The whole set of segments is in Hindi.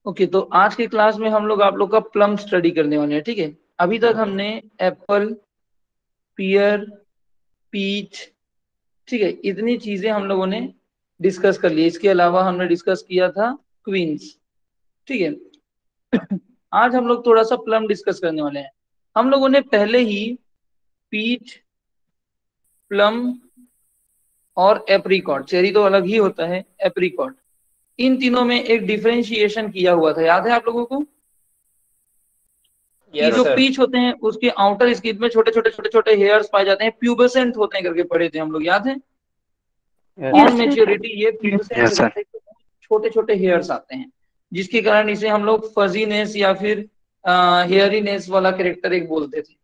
ओके, तो आज के क्लास में हम लोग आप लोग का प्लम स्टडी करने वाले हैं, ठीक है। अभी तक हमने एप्पल, पियर, पीच, ठीक है, इतनी चीजें हम लोगों ने डिस्कस कर ली। इसके अलावा हमने डिस्कस किया था क्वींस, ठीक है। आज हम लोग थोड़ा सा प्लम डिस्कस करने वाले हैं। हम लोगों ने पहले ही पीच, प्लम और एप्रिकॉट, चेरी तो अलग ही होता है, एप्रिकॉट, इन तीनों में एक डिफरेंशिएशन किया हुआ था, याद है आप लोगों को? कि यस जो सर। पीच होते हैं उसके आउटर स्किन में छोटे छोटे छोटे छोटे हेयर्स पाए जाते हैं, प्यूबसेंट होते हैं करके पढ़े थे हम लोग, याद है? On yes sir. मेच्योरिटी ये प्यूबसेंट हो यस सर। जाते हैं, छोटे छोटे हेयर्स आते हैं, जिसके कारण इसे हम लोग फजीनेस या फिर हेयरीनेस वाला कैरेक्टर एक बोलते थे।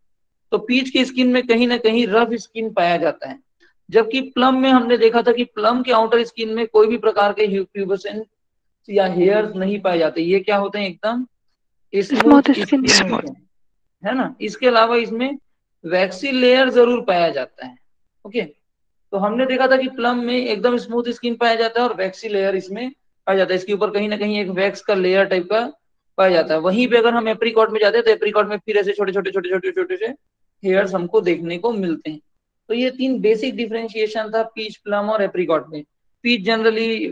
तो पीच की स्किन में कहीं ना कहीं रफ स्किन पाया जाता है, जबकि प्लम में हमने देखा था कि प्लम के आउटर स्किन में कोई भी प्रकार के प्यूबसेंट या हेयर्स नहीं पाए जाते। ये क्या होते हैं? एकदम स्मूथ स्मूथ स्किन। स्किन होते हैं, है ना। इसके अलावा इसमें वैक्सी लेयर जरूर पाया जाता है। ओके, तो हमने देखा था कि प्लम में एकदम स्मूथ स्किन पाया जाता है और वैक्सी लेयर इसमें पाया जाता है। इसके ऊपर कहीं ना कहीं एक वैक्स का लेयर टाइप का पाया जाता है। वहीं पे अगर हम एप्रिकॉट में जाते हैं तो एप्रिकॉट में फिर ऐसे छोटे छोटे छोटे छोटे छोटे से हेयर्स हमको देखने को मिलते हैं। तो ये तीन बेसिक डिफरेंशिएशन था पीच, प्लम और एप्रिकॉट में। पीच जनरली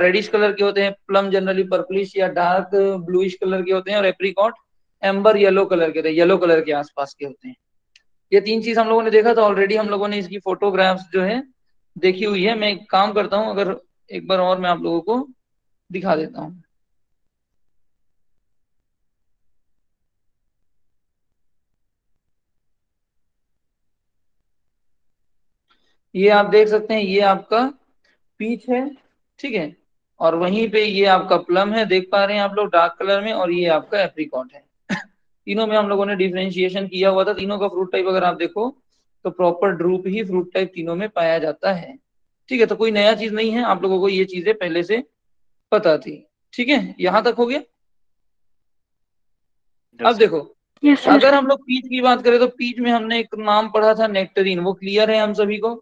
रेडिश कलर के होते हैं, प्लम जनरली पर्पलिश या डार्क ब्लूइश कलर के होते हैं, और एप्रिकॉट एम्बर येलो कलर के होते हैं, येलो कलर के आसपास के होते हैं। ये तीन चीज हम लोगों ने देखा था ऑलरेडी। हम लोगों ने इसकी फोटोग्राफ्स जो है देखी हुई है। मैं एक काम करता हूँ, अगर एक बार और मैं आप लोगों को दिखा देता हूँ। ये आप देख सकते हैं, ये आपका पीच है, ठीक है, और वहीं पे ये आपका प्लम है, देख पा रहे हैं आप लोग डार्क कलर में, और ये आपका एप्रिकॉट है। तीनों में हम लोगों ने डिफरेंशिएशन किया हुआ था। तीनों का फ्रूट टाइप अगर आप देखो तो प्रॉपर ड्रूप ही फ्रूट टाइप तीनों में पाया जाता है, ठीक है। तो कोई नया चीज नहीं है, आप लोगों को ये चीजें पहले से पता थी, ठीक है। यहां तक हो गया। अब देखो, यस सर। अगर हम लोग पीच की बात करें तो पीच में हमने एक नाम पढ़ा था नेक्टरीन, वो क्लियर है हम सभी को।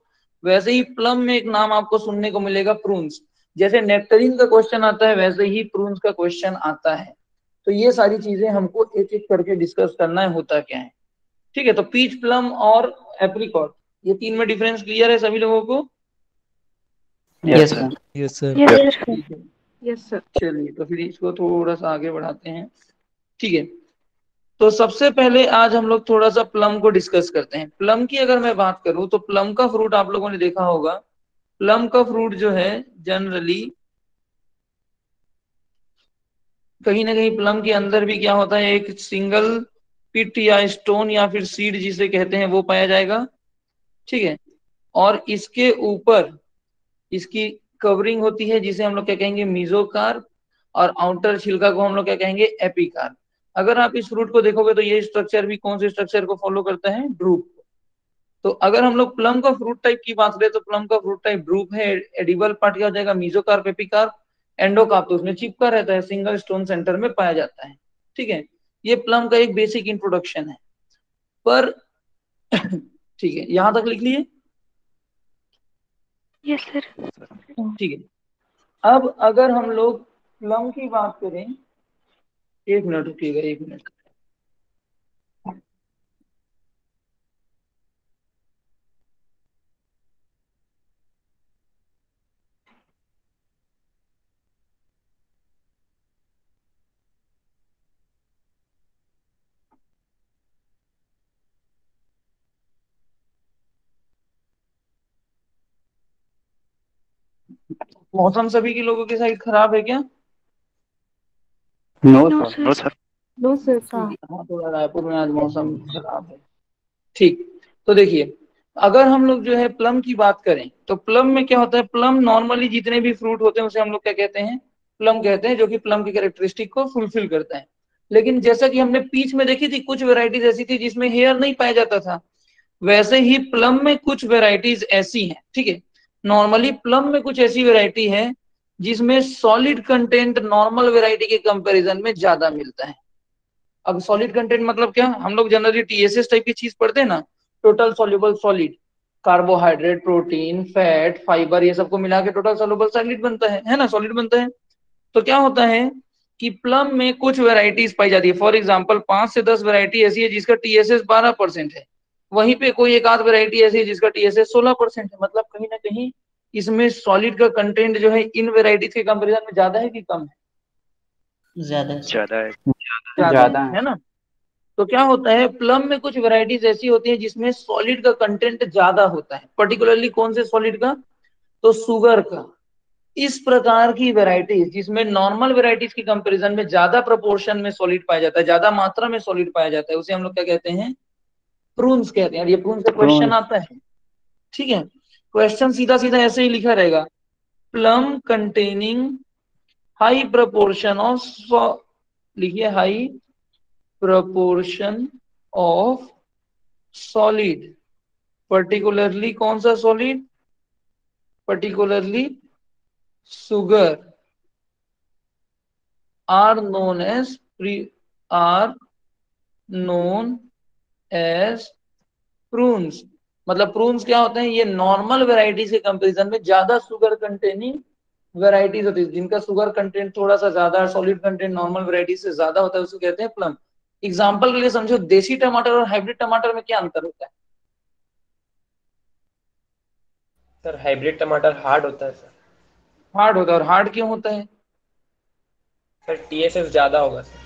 वैसे ही प्लम में एक नाम आपको सुनने को मिलेगा, प्रून्स। जैसे नेक्टरीन का क्वेश्चन आता है वैसे ही प्रून्स का क्वेश्चन आता है। तो ये सारी चीजें हमको एक एक करके डिस्कस करना है, होता क्या है, ठीक है। तो पीच, प्लम और एप्रिकॉट, ये तीन में डिफरेंस क्लियर है सभी लोगों को? Yes sir. Yes sir. Yes sir. ठीक है, यस सर। चलिए तो फिर इसको थोड़ा सा आगे बढ़ाते हैं, ठीक है। तो सबसे पहले आज हम लोग थोड़ा सा प्लम को डिस्कस करते हैं। प्लम की अगर मैं बात करूं तो प्लम का फ्रूट आप लोगों ने देखा होगा। प्लम का फ्रूट जो है जनरली कहीं ना कहीं प्लम के अंदर भी क्या होता है, एक सिंगल पिट या स्टोन या फिर सीड जिसे कहते हैं वो पाया जाएगा, ठीक है। और इसके ऊपर इसकी कवरिंग होती है जिसे हम लोग क्या कहेंगे, मीजोकार्प, और आउटर छिलका को हम लोग क्या कहेंगे, एपिकार्प। अगर आप इस फ्रूट को देखोगे तो ये स्ट्रक्चर भी कौन से स्ट्रक्चर को फॉलो करता है, ड्रूप। तो अगर हम लोग प्लम का फ्रूट टाइप की बात करें तो प्लम का फ्रूट टाइप ड्रूप है। एडिबल पार्ट क्या हो जाएगा, मीजोकार्प, एपिकार्प, एंडोकार्प तो उसमें चिपका रहता है, सिंगल स्टोन सेंटर में पाया जाता है, ठीक है। ये प्लम का एक बेसिक इंट्रोडक्शन है। पर ठीक है, यहां तक लिख लिए, यस सर। ठीक है। अब अगर हम लोग प्लम की बात करें, एक मिनट रुकिएगा, एक मिनट। मौसम सभी के लोगों के साइड खराब है क्या? No no sir. Sir. No sir. No sir. हाँ, थोड़ा रायपुर में आज मौसम खराब है, ठीक। तो देखिए, अगर हम लोग जो है प्लम की बात करें तो प्लम में क्या होता है, प्लम नॉर्मली जितने भी फ्रूट होते हैं उसे हम लोग क्या कहते हैं, प्लम कहते हैं, जो कि प्लम की कैरेक्टरिस्टिक को फुलफिल करता है। लेकिन जैसा कि हमने पीच में देखी थी, कुछ वेराइटीज ऐसी थी जिसमें हेयर नहीं पाया जाता था, वैसे ही प्लम में कुछ वेराइटीज ऐसी हैं, ठीक है। नॉर्मली प्लम में कुछ ऐसी वेराइटी है जिसमें सॉलिड कंटेंट नॉर्मल वेराइटी के कंपैरिजन में ज्यादा मिलता है। अब सॉलिड कंटेंट मतलब क्या, हम लोग जनरली टीएसएस टाइप की चीज पढ़ते हैं ना, total soluble solid, carbohydrate, protein, fat, fibre, ये सबको मिला के टोटल सॉल्युबल सॉलिड बनता है ना, सॉलिड बनता है। तो क्या होता है कि प्लम में कुछ वेराइटीज पाई जाती है। फॉर एग्जांपल 5 से 10 वेराइटी ऐसी है जिसका टीएसएस 12% है, वहीं पे कोई एक आध वेराइटी ऐसी है जिसका टीएसएस 16% है। मतलब कहीं ना कहीं इसमें सॉलिड का कंटेंट जो है इन वेराइटीज के कंपेरिजन में ज्यादा है कि कम है? ज्यादा है। ज्यादा है। ज्यादा है ना। तो क्या होता है, प्लम में कुछ वेराइटीज ऐसी होती है जिसमें सॉलिड का कंटेंट ज्यादा होता है। पर्टिकुलरली कौन से सॉलिड का? तो शुगर का। इस प्रकार की वेराइटीज जिसमें नॉर्मल वेराइटीज की कंपैरिजन में ज्यादा प्रोपोर्शन में सॉलिड पाया जाता है, ज्यादा मात्रा में सॉलिड पाया जाता है, उसे हम लोग क्या कहते हैं? प्रून्स कहते हैं। और ये प्रून्स का क्वेश्चन आता है, ठीक है। क्वेश्चन सीधा सीधा ऐसे ही लिखा रहेगा, plum containing high proportion of, लिखिए high proportion of solid, particularly कौन सा solid? Particularly sugar, are known as prunes. मतलब प्रून्स क्या होते हैं? ये नॉर्मल वेराइटीज के कंपैरिजन में ज्यादा शुगर कंटेनिंग वेराइटीज होती है, जिनका शुगर कंटेंट थोड़ा सा ज्यादा, सॉलिड कंटेंट नॉर्मल वेराइटीज से ज्यादा होता है, उसको कहते हैं प्लम। एग्जाम्पल के लिए समझो, देसी टमाटर और हाइब्रिड टमाटर में क्या अंतर होता है? सर हाइब्रिड टमाटर हार्ड होता है सर। हार्ड होता है। और हार्ड क्यों होता है? सर टीएसएस ज्यादा होगा सर।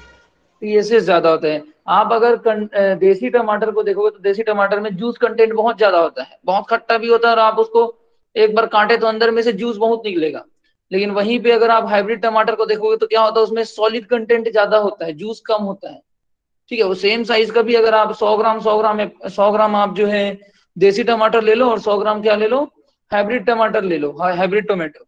टीएसएस ज्यादा होता है। आप अगर देसी टमाटर को देखोगे तो देसी टमाटर में जूस कंटेंट बहुत ज्यादा होता है, बहुत खट्टा भी होता है, और आप उसको एक बार काटे तो अंदर में से जूस बहुत निकलेगा। लेकिन वहीं पे अगर आप हाइब्रिड टमाटर को देखोगे तो क्या होता है, उसमें सॉलिड कंटेंट ज्यादा होता है, जूस कम होता है। ठीक है, वो सेम साइज का भी अगर आप 100 ग्राम आप जो है देसी टमाटर ले लो, और 100 ग्राम क्या ले लो? हाइब्रिड टमाटर ले लो, हाइब्रिड टोमेटो।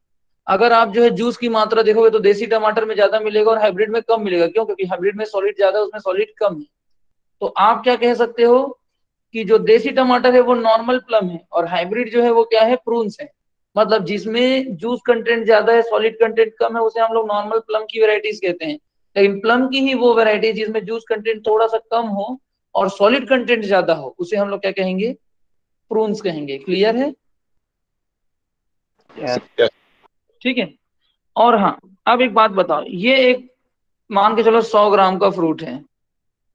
अगर आप जो है जूस की मात्रा देखोगे तो देसी टमाटर में ज्यादा मिलेगा और हाइब्रिड में कम मिलेगा। क्यों? क्योंकि हाइब्रिड में सॉलिड ज्यादा है, उसमें सॉलिड कम है। तो आप क्या कह सकते हो कि जो देसी टमाटर है वो नॉर्मल प्लम है, और हाइब्रिड जो है वो क्या है? प्रून्स है। मतलब जिसमें जूस कंटेंट ज्यादा है, सॉलिड कंटेंट कम है, उसे हम लोग नॉर्मल प्लम की वेराइटीज कहते हैं। लेकिन प्लम की ही वो वेराइटी जिसमें जूस कंटेंट थोड़ा सा कम हो और सॉलिड कंटेंट ज्यादा हो, उसे हम लोग क्या कहेंगे? प्रून्स कहेंगे। क्लियर है? ठीक है। और हाँ, अब एक बात बताओ, ये एक मान के चलो 100 ग्राम का फ्रूट है,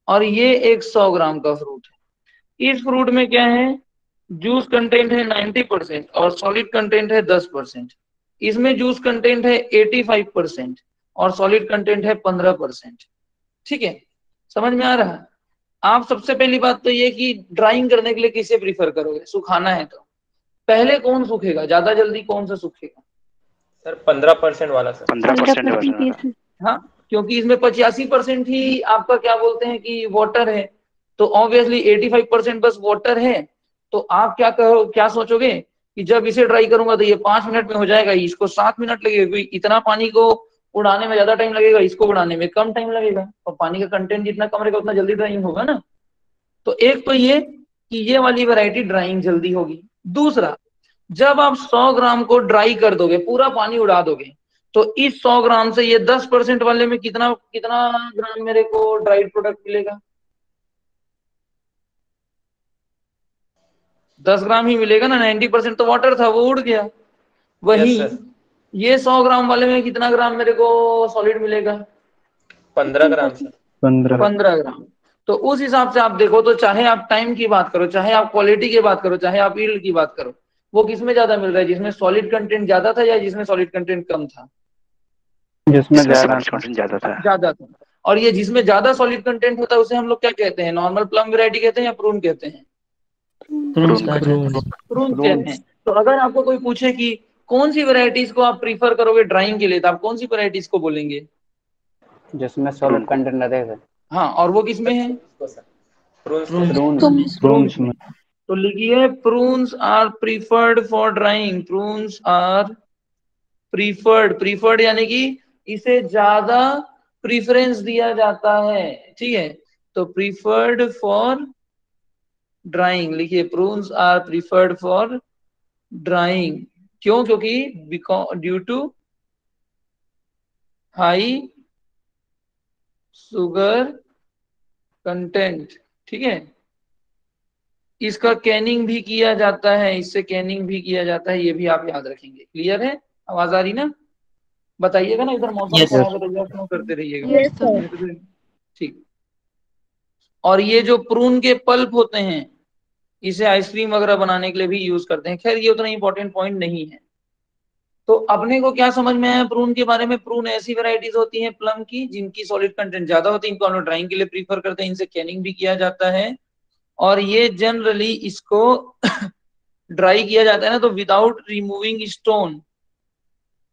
और ये एक 100 ग्राम का फ्रूट है। इस फ्रूट में क्या है? जूस कंटेंट है 90% और सॉलिड कंटेंट है 10%। इसमें जूस कंटेंट है 85% और सॉलिड कंटेंट है 15%। ठीक है, समझ में आ रहा है? आप सबसे पहली बात तो ये कि ड्राइंग करने के लिए किसे प्रीफर करोगे? सुखाना है तो पहले कौन सूखेगा ज्यादा जल्दी, कौन सा सूखेगा? सर 15% वाला सर। 15% 15% हाँ, क्योंकि इसमें 85% ही आपका क्या बोलते हैं कि वाटर है, तो ऑब्वियसली 85% बस वाटर है। तो आप क्या करो, क्या सोचोगे कि जब इसे ट्राई करूंगा तो ये 5 मिनट में हो जाएगा, इसको 7 मिनट लगेगा, क्योंकि इतना पानी को उड़ाने में ज्यादा टाइम लगेगा, इसको उड़ाने में कम टाइम लगेगा, और पानी का कंटेंट जितना कम रहेगा उतना जल्दी ड्राइंग होगा ना। तो एक तो ये कि ये वाली वैरायटी ड्राइंग जल्दी होगी। दूसरा, जब आप 100 ग्राम को ड्राई कर दोगे, पूरा पानी उड़ा दोगे, तो इस 100 ग्राम से ये 10% वाले में कितना कितना ग्राम मेरे को ड्राइड प्रोडक्ट मिलेगा? 10 ग्राम ही मिलेगा ना। 90% तो वाटर था, वो उड़ गया। वही यस सर। ये 100 ग्राम वाले में कितना ग्राम मेरे को सॉलिड मिलेगा? 15 ग्राम सर। 15 ग्राम। तो उस हिसाब से आप देखो तो चाहे आप टाइम की बात करो, चाहे आप क्वालिटी की बात करो, चाहे आप यील्ड की बात करो, वो किसमें ज्यादा मिल रहा है? जिसमें सॉलिड कंटेंट ज्यादा था या जिसमें सॉलिड कंटेंट कम था? जिसमें सॉलिड कंटेंट ज्यादा था। ज्यादा था। और ये जिसमें ज्यादा सॉलिड कंटेंट होता है उसे हम लोग क्या कहते हैं? नॉर्मल प्लम वैरायटी कहते हैं या प्रून कहते हैं? प्रून्स कहा जाता है। प्रून कहते हैं। तो अगर आपको कोई पूछे कि कौन सी वैरायटीज को आप प्रीफर करोगे ड्राइंग के लिए, तो आप कौन सी वैरायटीज को बोलेंगे? जिसमें सॉलिड कंटेंट रहेगा। हाँ, और वो किसमें है? प्रून्स में। तो लिखिए, prunes are preferred for drying. Prunes are preferred यानी कि इसे ज्यादा प्रीफरेंस दिया जाता है। ठीक है, तो प्रीफर्ड फॉर ड्राइंग लिखिए, prunes are preferred for drying. क्यों? क्योंकि due to high sugar content. ठीक है, इसका कैनिंग भी किया जाता है, इससे कैनिंग भी किया जाता है, ये भी आप याद रखेंगे। क्लियर है? आवाज आ रही ना? बताइएगा ना, इधर मौसम Yes, खराब है तो क्यों करते रहिएगा। Yes sir. ठीक। और ये जो प्रून के पल्प होते हैं, इसे आइसक्रीम वगैरह बनाने के लिए भी यूज करते हैं। खैर ये उतना इंपॉर्टेंट पॉइंट नहीं है। तो अपने को क्या समझ में आया प्रून के बारे में? प्रून ऐसी वेराइटीज होती हैं प्लम की जिनकी सॉलिड कंटेंट ज्यादा होती है, इनको हम लोग ड्राइंग के लिए प्रीफर करते हैं, इनसे कैनिंग भी किया जाता है। और ये जनरली इसको ड्राई किया जाता है ना, तो without removing stone,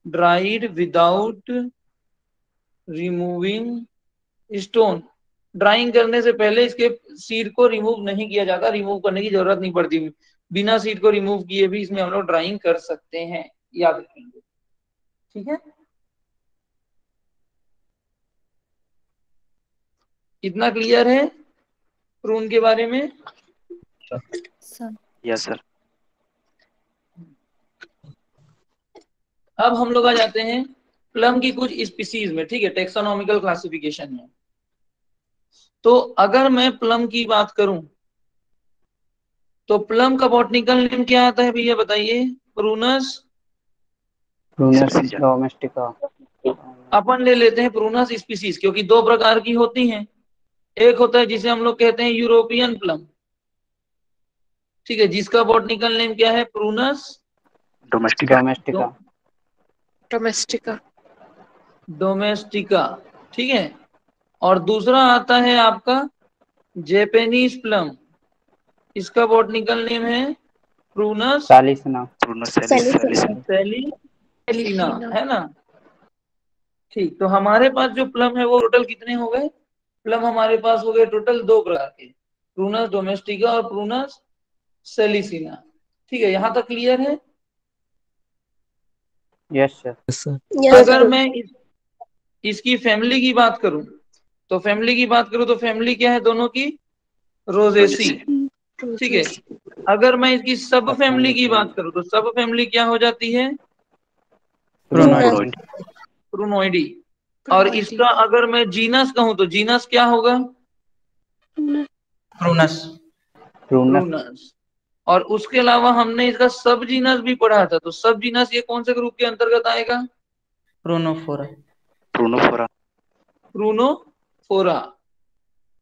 dried without removing stone, drawing करने से पहले इसके सीड को रिमूव नहीं किया जाता, रिमूव करने की जरूरत नहीं पड़ती, बिना सीड को रिमूव किए भी इसमें हम लोग ड्राइंग कर सकते हैं, याद रखेंगे। ठीक है, इतना क्लियर है प्रून के बारे में? Sir yes sir. अब हम लोग आ जाते हैं प्लम की कुछ स्पीसीज में। ठीक है, टेक्सोनॉमिकल क्लासिफिकेशन में। तो अगर मैं प्लम की बात करूं तो प्लम का बॉटनिकल नेम क्या आता है भैया बताइए? Prunus domestica. अपन ले लेते हैं प्रूनस स्पीसीज, क्योंकि दो प्रकार की होती हैं। एक होता है जिसे हम लोग कहते हैं यूरोपियन प्लम, ठीक है, जिसका बॉटनिकल नेम क्या है? Prunus domestica. डोमेस्टिका। डोमेस्टिका। ठीक है। और दूसरा आता है आपका जेपेनीज प्लम, इसका बॉटनिकल नेम है प्रूनस सालिसिना। प्रूनस सैलिसिना। सैलिसिना, है ना? ठीक, तो हमारे पास जो प्लम है वो टोटल कितने हो गए? प्लम हमारे पास हो गए टोटल दो प्रकार के, प्रूनस डोमेस्टिका और प्रूनस सैलिसिना। ठीक है, यहां तक क्लियर है? Yes sir. यस अगर सर। मैं इसकी फैमिली की बात करूं तो फैमिली क्या है दोनों की? रोजेसी। ठीक है। अगर मैं इसकी सब फैमिली की बात करूं तो सब फैमिली क्या हो जाती है? प्रूनस। प्रूनोइडी। और इसका अगर मैं जीनस कहूं तो जीनस क्या होगा? प्रूनस। प्रूनस। और उसके अलावा हमने इसका सब जीनस भी पढ़ा था, तो सब जीनस ये कौन से ग्रुप के अंतर्गत आएगा? प्रोनोफोरा। प्रूनोफोरा। प्रूनोफोरा।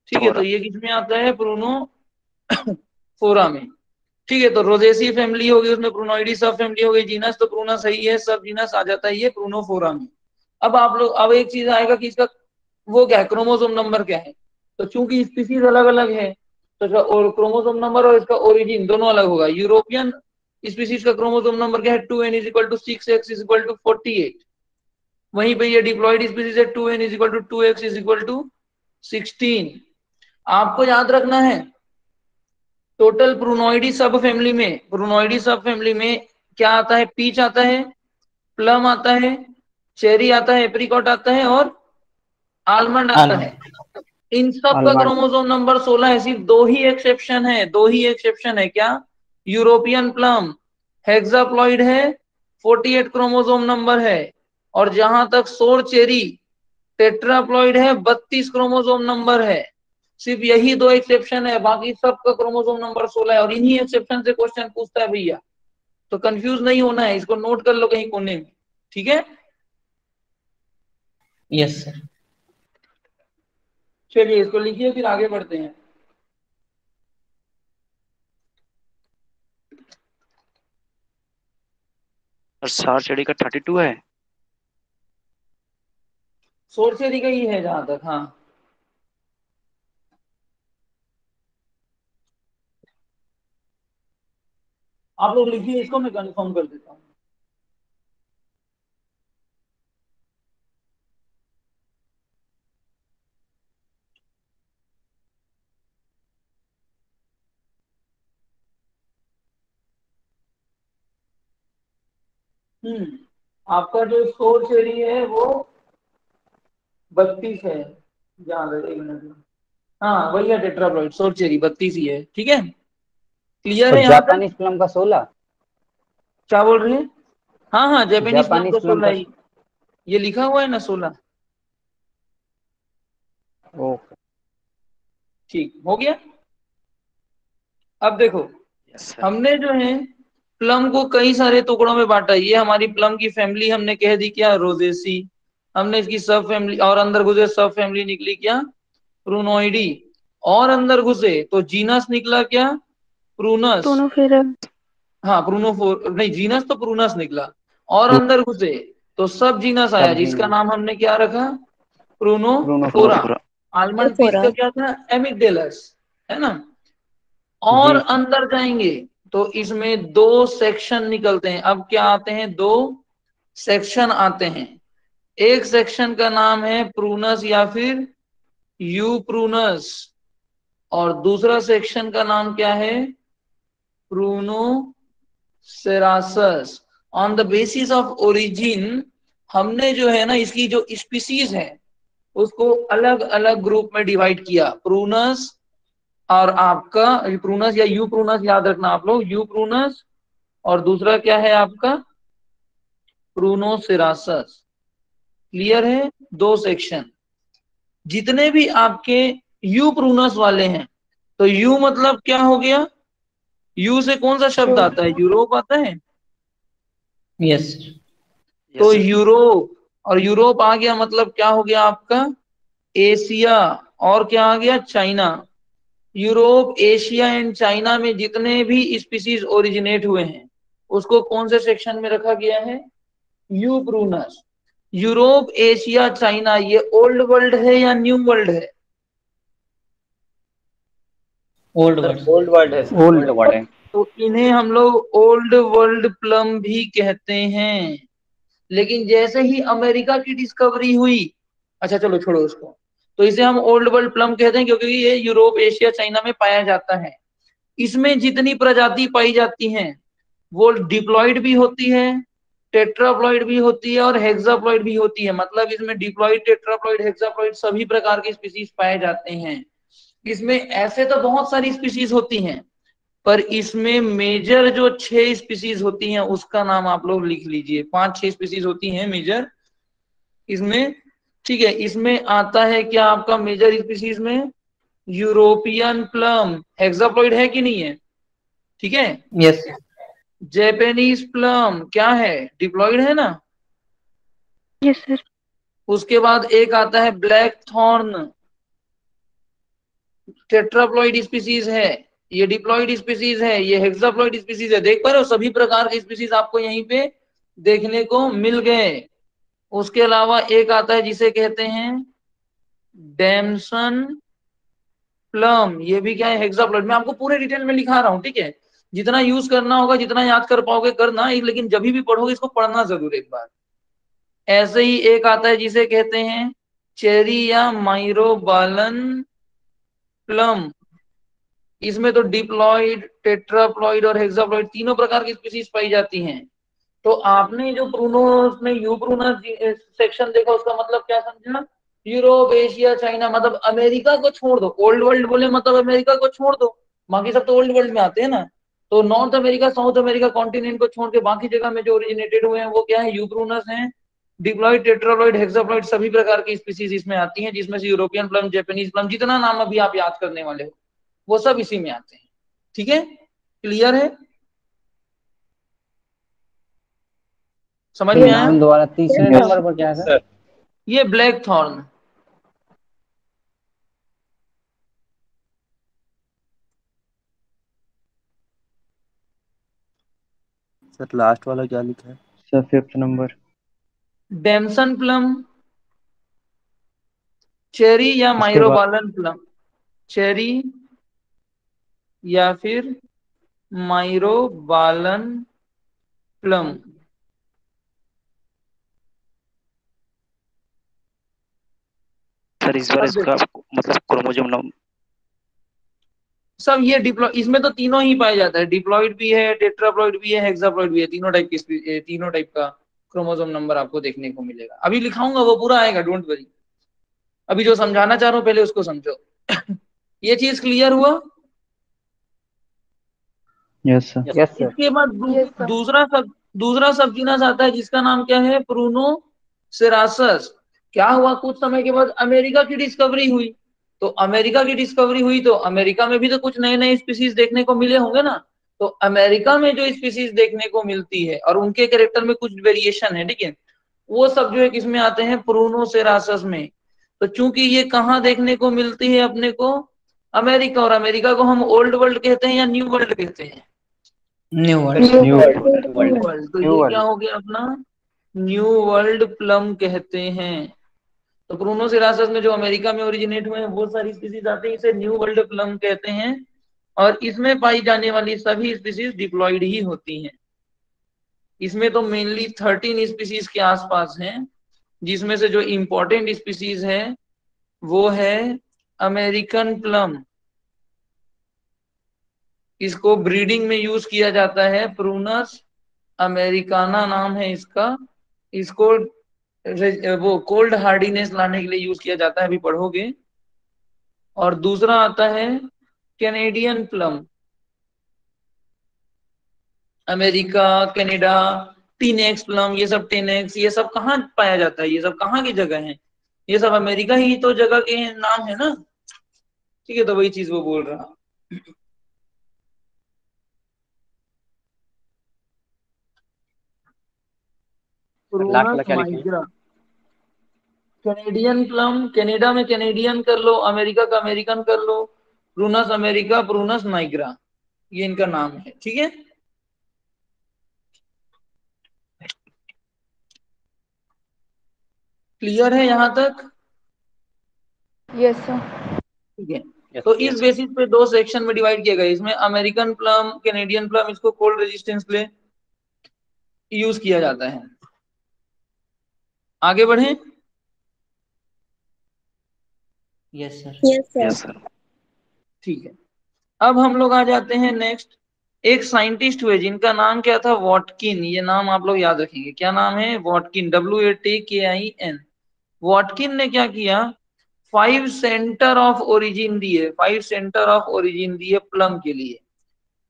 ठीक है, तो ये किसमें आता है? प्रूनोफोरा में। ठीक है, तो रोजेसी फैमिली होगी, उसमें प्रूनोइडी सब फैमिली हो गई, जीनस तो प्रूनस ही है, सब जीनस आ जाता है ये प्रूनोफोरा में। अब आप लोग, अब एक चीज आएगा कि इसका वो क्या है, क्रोमोसोम नंबर क्या है? तो चूंकि स्पीसीज अलग अलग है तो इसका और क्रोमोसोम नंबर और इसका ओरिजिन दोनों अलग होगा। यूरोपियन स्पीसीज का क्रोमोसोम नंबर क्या है? 2n = 6x = 48। वहीं पे ये डिप्लॉयड स्पीसीज है 2n = 2x = 16। आपको याद रखना है टोटल प्रूनोइडी सब फैमिली में क्या आता है? पीच आता है, प्लम आता है, चेरी आता है, एप्रिकॉट आता है और आलमंड आता है। इन सब का क्रोमोसोम नंबर 16 है। सिर्फ दो ही एक्सेप्शन है। क्या? यूरोपियन प्लम हेक्साप्लॉइड है, 48 क्रोमोसोम नंबर है। और जहां तक सोर चेरी टेट्राप्लॉइड है, 32 क्रोमोसोम नंबर है। सिर्फ यही दो एक्सेप्शन है, बाकी सबका क्रोमोसोम नंबर 16 है। और इन्हीं एक्सेप्शन से क्वेश्चन पूछता है भैया, तो कंफ्यूज नहीं होना है, इसको नोट कर लो कहीं कोने में। ठीक है, यस सर। चलिए इसको लिखिए, फिर आगे बढ़ते हैं। और सार चढ़ी का 32 है। सोर चेरी का ही है जहां तक। हाँ, आप लोग लिखिए इसको, मैं कंफर्म कर देता हूँ। आपका जो सोर चेरी है वो 32 है, जहां तक, एक मिनट में। हाँ वही है टेट्राप्लॉइड, सोर चेरी 32 ही है। ठीक है, क्लियर और है यहाँ तक? जापानीज प्लम का 16। क्या बोल रहे हैं? हाँ हाँ, जापानीज प्लम जापानीज का प्लम 16 का। ही, ये लिखा हुआ है ना 16। ओके। ठीक हो गया। अब देखो, यस सर। हमने जो है प्लम को कई सारे टुकड़ों में बांटा। ये हमारी प्लम की फैमिली हमने कह दी क्या, रोजेसी। हमने इसकी सब फैमिली और अंदर घुसे सब फैमिली निकली क्या, प्रूनोइडी। और अंदर घुसे तो जीनस निकला क्या, प्रूनस। प्रोनोफेरा। हाँ प्रूनोफोर नहीं, जीनस तो प्रूनस निकला। और अंदर घुसे तो सब जीनस आया, सब जिसका जीनस। नाम हमने क्या रखा, प्रूनोफोरा। प्रोनोफोरा। आलमंड पीस का क्या था, एमिगडेलस, है ना। और जी सर। अंदर जाएंगे तो इसमें दो सेक्शन निकलते हैं। अब क्या आते हैं, दो सेक्शन आते हैं। एक सेक्शन का नाम है प्रूनस या फिर यू प्रूनस, और दूसरा सेक्शन का नाम क्या है, Prunocerasus. On the basis of origin हमने जो है ना इसकी जो स्पीसीज है उसको अलग अलग ग्रुप में डिवाइड किया। प्रूनस और आपका प्रूनस या यू प्रूनस, याद रखना आप लोग, यू प्रूनस और दूसरा क्या है आपका, प्रूनोसेरासस। क्लियर है, दो सेक्शन। जितने भी आपके यू प्रूनस वाले हैं, तो यू मतलब क्या हो गया, यू से कौन सा शब्द आता है, यूरोप आता है। यस। तो यस यूरोप, और यूरोप आ गया मतलब क्या हो गया आपका, एशिया। और क्या आ गया, China. Europe, Asia and China में जितने भी स्पीसीज ओरिजिनेट हुए हैं उसको कौन से सेक्शन में रखा गया है, you Prunus. Europe, Asia, China, ये ओल्ड वर्ल्ड है या न्यू वर्ल्ड है, old sir word. Old world है सर, ओल्ड वर्ड है। तो इन्हें हम लोग ओल्ड वर्ल्ड प्लम भी कहते हैं। लेकिन जैसे ही अमेरिका की डिस्कवरी हुई, अच्छा चलो छोड़ो उसको, तो इसे हम ओल्ड वर्ल्ड प्लम कहते हैं क्योंकि ये यूरोप, एशिया, चाइना में पाया जाता है। इसमें जितनी प्रजाति पाई जाती हैं वो डिप्लॉइड भी होती है, टेट्राप्लॉइड भी होती है और हेक्साप्लॉइड भी होती है। मतलब इसमें डिप्लॉइड, टेट्राप्लॉइड, हेक्साप्लॉइड सभी प्रकार के स्पीसीज पाए जाते हैं। इसमें ऐसे तो बहुत सारी स्पीसीज होती हैं, पर इसमें मेजर जो 6 स्पीसीज होती हैं उसका नाम आप लोग लिख लीजिए। 5-6 स्पीसीज होती हैं मेजर इसमें, ठीक है। इसमें आता है क्या आपका मेजर स्पीसीज में, यूरोपियन प्लम, हेक्साप्लॉइड है कि नहीं है, ठीक है। यस। जैपेनीज प्लम क्या है, डिप्लॉइड है ना। Yes sir. उसके बाद एक आता है ब्लैक थॉर्न, टेट्राप्लॉइड स्पीसीज है, ये डिप्लॉइड स्पीसीज है, ये हेक्साप्लॉइड स्पीसीज है। देख पा रहे हो, सभी प्रकार के स्पीसीज आपको यहीं पे देखने को मिल गए। उसके अलावा एक आता है जिसे कहते हैं डैमसन प्लम, ये भी क्या है, हेक्साप्लॉइड। मैं आपको पूरे डिटेल में लिखा रहा हूँ, ठीक है। जितना यूज करना होगा, जितना याद कर पाओगे करना, लेकिन जब भी पढ़ोगे इसको पढ़ना जरूर एक बार। ऐसे ही एक आता है जिसे कहते हैं चेरी या माइरोबालन प्लम। इसमें तो डिप्लॉइड, टेट्राप्लॉइड और हेक्साप्लॉइड तीनों प्रकार की स्पीसीज पाई जाती हैं। तो आपने जो प्रूनोस में यू प्रूनस सेक्शन देखा उसका मतलब क्या समझा, यूरोप, एशिया, चाइना, मतलब अमेरिका को छोड़ दो। ओल्ड वर्ल्ड बोले मतलब अमेरिका को छोड़ दो, बाकी सब तो ओल्ड वर्ल्ड में आते हैं ना। तो north America, south America continent को छोड़ के बाकी जगह में जो ओरिजिनेटेड हुए हैं वो क्या है, यू प्रूनस है। डिप्लॉइड, टेट्राप्लॉइड, हेक्साप्लॉइड सभी प्रकार की स्पीसीज इसमें आती हैं, जिसमें से यूरोपियन प्लम, जापानीज प्लम, जितना नाम अभी आप याद करने वाले हो वो सब इसी में आते हैं। ठीक है, क्लियर है, समझ ये में आया। नाम दोबारा तीसरे Yes, नंबर पर क्या है यस सर? सर। ये ब्लैक थॉर्न, सर लास्ट वाला क्या लिखा है? Sir 5th number. Damson plum, cherry या उसके बाद माइरोबालन प्लम, चेरी या फिर माइरोबालन प्लम। सर इस बार अब इसका देखो मतलब क्रोमोसोम नंबर। सब ये डिप्लॉय, इसमें तो तीनों ही पाया जाता है, डिप्लॉइड भी है, टेट्राप्लॉइड भी है, हेक्साप्लॉइड भी है। तीनों टाइप का क्रोमोसोम नंबर आपको देखने को मिलेगा। अभी लिखाऊंगा वो पूरा आएगा, डोंट वरी। अभी जो समझाना चाह रहा हूं पहले उसको समझो। ये चीज क्लियर हुआ। Yes sir. Yes sir. इसके बाद दूसरा सब जीनस आता है जिसका नाम क्या है, प्रूनोसेरासस। क्या हुआ, कुछ समय के बाद अमेरिका की डिस्कवरी हुई। तो अमेरिका की डिस्कवरी हुई तो अमेरिका में भी तो कुछ नए नए स्पीसीज देखने को मिले होंगे ना। तो अमेरिका में जो स्पीसीज देखने को मिलती है और उनके कैरेक्टर में कुछ वेरिएशन है, ठीक है, वो सब जो है किसमें आते हैं, प्रूनोसेरासस में। तो चूंकि ये कहाँ देखने को मिलती है अपने को, अमेरिका, और अमेरिका को हम ओल्ड वर्ल्ड कहते हैं या न्यू वर्ल्ड कहते हैं, new word. New world. World. तो न्यू ये वर्ल्ड। क्या हो गया अपना, न्यू वर्ल्ड प्लम कहते हैं। तो प्रूनोसेरासस में जो अमेरिका में ओरिजिनेट हुए हैं बहुत सारी स्पीसीज आती है, इसे न्यू वर्ल्ड प्लम कहते हैं, और इसमें पाई जाने वाली सभी स्पीसीज डिप्लॉयड ही होती हैं। इसमें तो मेनली 13 स्पीसीज के आसपास हैं, जिसमें से जो इंपॉर्टेंट स्पीसीज है वो है अमेरिकन प्लम। इसको ब्रीडिंग में यूज किया जाता है, प्रूनस अमेरिकाना नाम है इसका। इसको वो कोल्ड हार्डीनेस लाने के लिए यूज किया जाता है, अभी पढ़ोगे। और दूसरा आता है कैनेडियन प्लम। अमेरिका, कनाडा, टीनेक्स प्लम, ये सब टेनेक्स, ये सब कहाँ पाया जाता है, ये सब कहाँ की जगह है, ये सब अमेरिका ही तो जगह के नाम है ना, ठीक है। तो वही चीज वो बोल रहा। लास्ट वाला प्रूनस क्या लिखे? माइग्रा, कैनेडियन प्लम, कनाडा में कैनेडियन कर लो, अमेरिका का अमेरिकन कर लो, प्रूनस अमेरिका, प्रूनस नाइग्रा, ये इनका नाम है, ठीक है। क्लियर है यहां तक? Yes sir. ठीक है। Yes. तो इस बेसिस पे दो सेक्शन में डिवाइड किया गया। इसमें अमेरिकन प्लम, कैनेडियन प्लम, इसको कोल्ड रेजिस्टेंस के लिए यूज किया जाता है। आगे बढ़े। Yes sir. Yes sir. ठीक है, अब हम लोग आ जाते हैं नेक्स्ट। एक साइंटिस्ट हुए जिनका नाम क्या था, वॉटकिन। ये नाम आप लोग याद रखेंगे, क्या नाम है, वॉटकिन, WATKIN। वॉटकिन ने क्या किया, 5 सेंटर ऑफ ओरिजिन दिए, 5 सेंटर ऑफ ओरिजिन दिए प्लम के लिए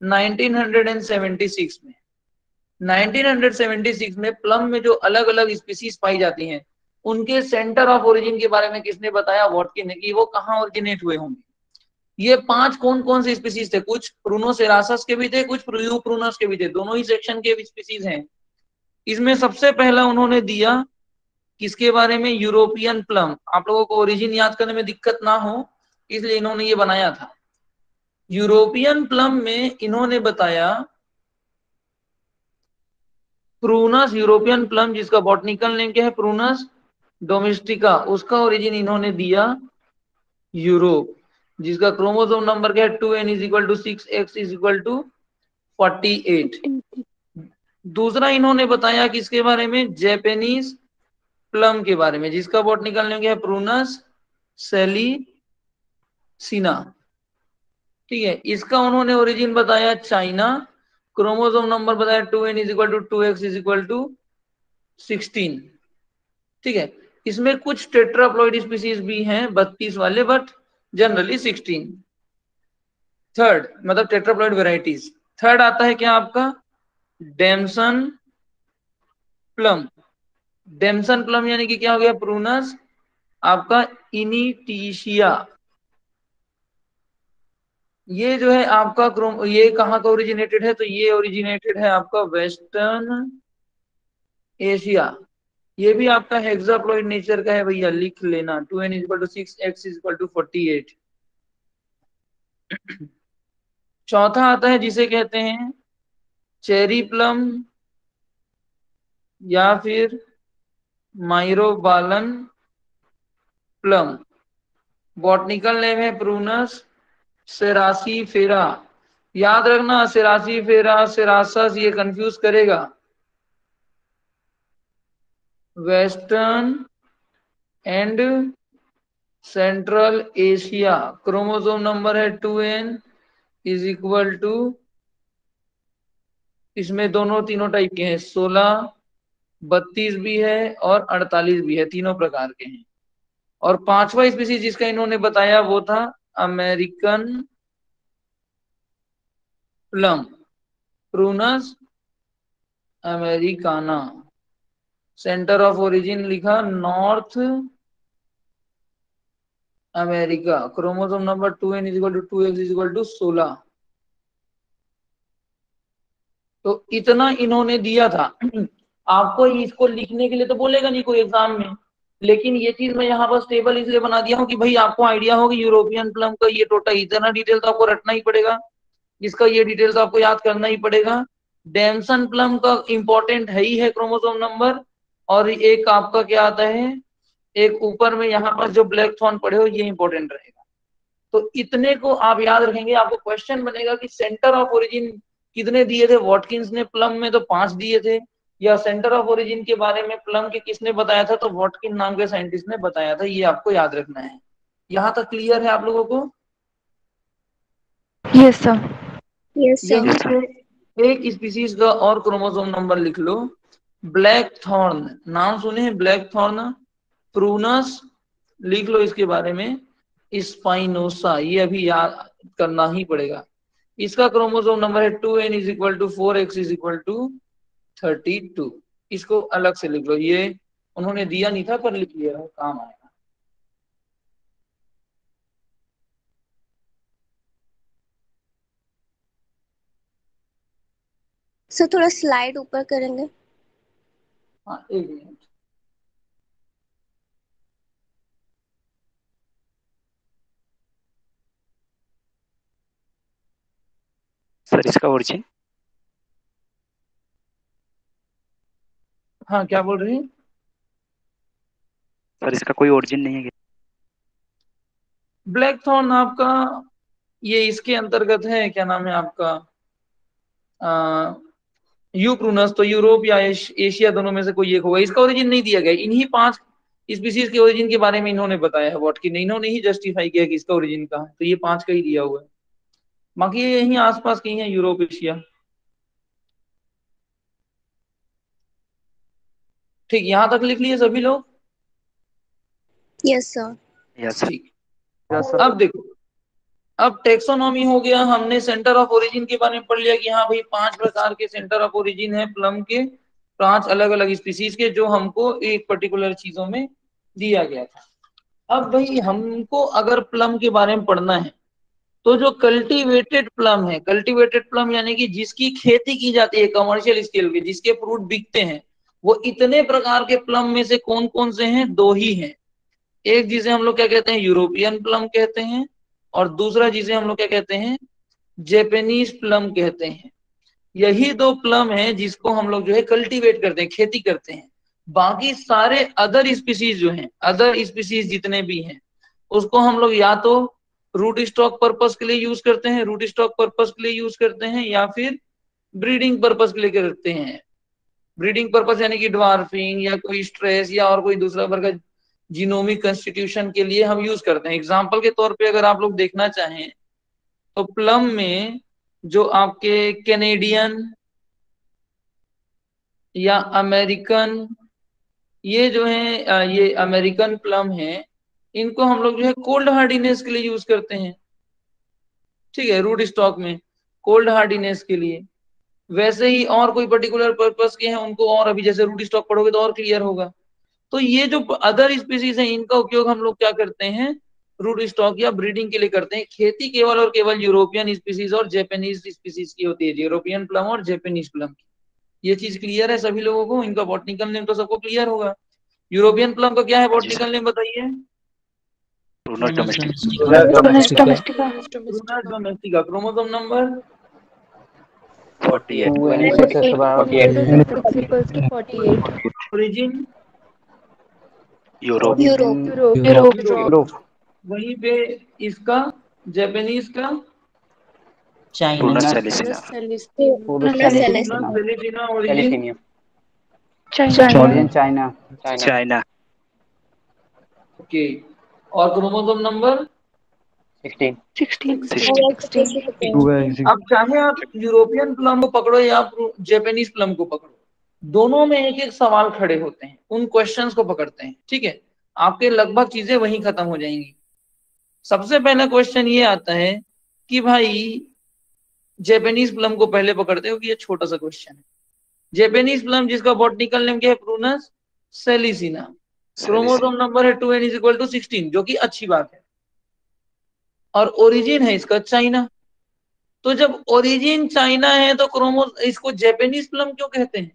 1976 में। 1976 में प्लम में जो अलग अलग स्पीसीज पाई जाती हैं उनके सेंटर ऑफ ओरिजिन के बारे में किसने बताया, वॉटकिन ने, कि वो कहाँ ओरिजिनेट हुए होंगे। ये 5 कौन कौन से स्पीसीज थे, कुछ प्रूनोसेरासस के भी थे, कुछ प्रूनस के भी थे, दोनों ही सेक्शन के स्पीसीज हैं। इसमें सबसे पहला उन्होंने दिया किसके बारे में, यूरोपियन प्लम। आप लोगों को ओरिजिन याद करने में दिक्कत ना हो इसलिए इन्होंने ये बनाया था। यूरोपियन प्लम में इन्होंने बताया प्रूनस, यूरोपियन प्लम जिसका बॉटनिकल नेम क्या है, प्रूनस डोमेस्टिका, उसका ओरिजिन इन्होंने दिया यूरोप, जिसका क्रोमोसोम नंबर क्या है, 2n = 6, x = 48। दूसरा इन्होंने बताया किसके बारे में, जैपनीज प्लम के बारे में, जिसका बॉटनिकल नेम क्या है, प्रूनस सेलिसिना, ठीक है। इसका उन्होंने ओरिजिन बताया चाइना, क्रोमोसोम नंबर बताया 2n = 2x = 16, ठीक है। इसमें कुछ टेट्राप्लॉइड स्पीसीज भी हैं 32 वाले, बट जनरली 16। थर्ड मतलब टेट्राप्लॉइड वेराइटीज। थर्ड आता है क्या आपका, डेमसन प्लम। डेमसन प्लम यानी कि क्या हो गया, प्रूनस आपका इनिटिशिया। ये जो है आपका ये कहाँ का ओरिजिनेटेड है, तो ये ओरिजिनेटेड है आपका वेस्टर्न एशिया। ये भी आपका हेक्साप्लॉइड नेचर का है भैया, लिख लेना, 2n = 6, x = 48। चौथा आता है जिसे कहते हैं चेरी प्लम या फिर माइरोबालन प्लम। बॉटनिकल नेम है प्रूनस सेरासीफेरा। याद रखना, सेरासीफेरा सेरासस ये कंफ्यूज करेगा। Western and central Asia, chromosome number है 2n = इसमें दोनों तीनों टाइप के हैं, 16, 32 भी है और 48 भी है, तीनों प्रकार के हैं। और पांचवा स्पीसीज जिसका इन्होंने बताया वो था American plum, Prunus americana. Centre of origin लिखा North America, chromosome number 2n = 2x = 16। तो इतना इन्होंने दिया था। आपको इसको लिखने के लिए तो बोलेगा नहीं कोई एग्जाम में, लेकिन ये चीज मैं यहाँ पर टेबल इसलिए बना दिया हूँ कि भाई आपको आइडिया हो कि यूरोपियन प्लम का ये टोटल इतना डिटेल तो आपको रटना ही पड़ेगा, इसका ये डिटेल्स आपको याद करना ही पड़ेगा। डेमसन प्लम का इंपॉर्टेंट है ही है क्रोमोसोम नंबर, और एक आपका क्या आता है, एक ऊपर में यहाँ पर जो ब्लैक थॉर्न पड़े हो, ये इंपॉर्टेंट रहेगा। तो इतने को आप याद रखेंगे। आपको क्वेश्चन बनेगा कि सेंटर ऑफ ओरिजिन कितने दिए थे वॉटकिंस ने, प्लम में तो 5 दिए थे, या सेंटर ऑफ ओरिजिन के बारे में प्लम के किसने बताया था, तो वॉटकिन नाम के साइंटिस्ट ने बताया था। ये आपको याद रखना है। यहाँ तक क्लियर है आप लोगों को? Yes, sir. Yes, sir. यहीं पे एक स्पीसीज का और क्रोमोसोम नंबर लिख लो, ब्लैक थॉर्न। नाम सुने हैं ब्लैक थॉर्न? प्रूनस लिख लो इसके बारे में, स्पाइनोसा, ये अभी याद करना ही पड़ेगा। इसका क्रोमोसोम नंबर है 2n = 4, x = 32। इसको अलग से लिख लो, ये उन्होंने दिया नहीं था पर लिख लिया है, काम आएगा। सर थोड़ा स्लाइड ऊपर करेंगे? हाँ, एक मिनट। सर इसका ओरिजिन? हाँ, क्या बोल रही हैं? सर इसका कोई ओरिजिन नहीं है क्या? ब्लैक थॉर्न आपका ये इसके अंतर्गत है, क्या नाम है आपका, यूप्रूनस। तो यूरोप या एशिया दोनों में से कोई एक होगा। इसका ओरिजिन नहीं दिया गया। इन्हीं 5 स्पीसीज के ओरिजिन के बारे में इन्होंने बताया है वॉटकिन ने, इन्होंने ही जस्टिफाई किया कि इसका ओरिजिन कहाँ है, तो ये 5 का ही दिया हुआ है। बाकी ये यहीं आसपास कहीं है, यूरोप एशिया। ठीक, यहाँ तक लिख लिए सभी लोग? Yes sir. Yes sir. ठीक। अब देखो, अब टेक्सोनॉमी हो गया, हमने सेंटर ऑफ ओरिजिन के बारे में पढ़ लिया कि हाँ भाई 5 प्रकार के सेंटर ऑफ ओरिजिन है प्लम के, 5 अलग अलग स्पीसीज के, जो हमको एक पर्टिकुलर चीजों में दिया गया था। अब भाई हमको अगर प्लम के बारे में पढ़ना है, तो जो कल्टीवेटेड प्लम है, कल्टीवेटेड प्लम यानी कि जिसकी खेती की जाती है कमर्शियल स्केल पे, जिसके फ्रूट बिकते हैं, वो इतने प्रकार के प्लम में से कौन कौन से हैं? 2 ही हैं। एक जिसे हम लोग क्या कहते हैं, यूरोपियन प्लम कहते हैं, और दूसरा जिसे हम लोग क्या कहते हैं, जेपनीज प्लम कहते हैं। यही 2 प्लम हैं जिसको हम लोग जो है कल्टीवेट करते हैं, खेती करते हैं। बाकी सारे अदर स्पीसीज जो हैं, अदर स्पीसीज जितने भी हैं, उसको हम लोग या तो रूट स्टॉक पर्पस के लिए यूज करते हैं, रूट स्टॉक पर्पस के लिए यूज करते हैं, या फिर ब्रीडिंग पर्पस के लिए करते हैं। ब्रीडिंग पर्पस यानी कि ड्वार्फिंग या कोई स्ट्रेस या और कोई दूसरा प्रकार का जीनोमिक कंस्टिट्यूशन के लिए हम यूज करते हैं। एग्जाम्पल के तौर पे अगर आप लोग देखना चाहें तो प्लम में जो आपके कैनेडियन या अमेरिकन, ये जो है ये अमेरिकन प्लम है, इनको हम लोग जो है कोल्ड हार्डीनेस के लिए यूज करते हैं। ठीक है, रूट स्टॉक में कोल्ड हार्डीनेस के लिए। वैसे ही और कोई पर्टिकुलर पर्पस के हैं उनको, और अभी जैसे रूट स्टॉक पढ़ोगे तो और क्लियर होगा। तो ये जो अदर स्पीसीज है, इनका उपयोग हम लोग क्या करते हैं, रूट स्टॉक या ब्रीडिंग के लिए करते हैं। खेती केवल और केवल यूरोपियन स्पीसीज और जापानीज स्पीसीज की होती है, यूरोपियन प्लम और जापानीज प्लम की। ये चीज क्लियर है सभी लोगों को? इनका बॉटनिकल नेम तो सबको क्लियर होगा। यूरोपियन प्लम का क्या है बॉटनिकल नेम बताइए? Prunus Domestica. Prunus domestica. Chromosome number 48। 48. Origin Europe. Europe. वहीं पे इसका जापानीज का China. Prunus salicina. Salicina. Origin China. China. Okay. और क्रोमोसोम नंबर 16। अब चाहे आप यूरोपियन प्लम को पकड़ो या आप जापानीज प्लम को पकड़ो, दोनों में एक एक सवाल खड़े होते हैं, उन क्वेश्चंस को पकड़ते हैं। ठीक है, आपके लगभग चीजें वहीं खत्म हो जाएंगी। सबसे पहला क्वेश्चन ये आता है कि भाई जापानीज प्लम को पहले पकड़ते हो कि ये छोटा सा क्वेश्चन है। जापानीज प्लम जिसका बॉटनिकल नेम क्या है, प्रूनस सेलिसिना। क्रोमोसोम नंबर है 2n = 16, जो कि अच्छी बात है। और ओरिजिन है इसका चाइना। तो जब ओरिजिन चाइना है तो इसको जापानीज प्लम क्यों कहते हैं?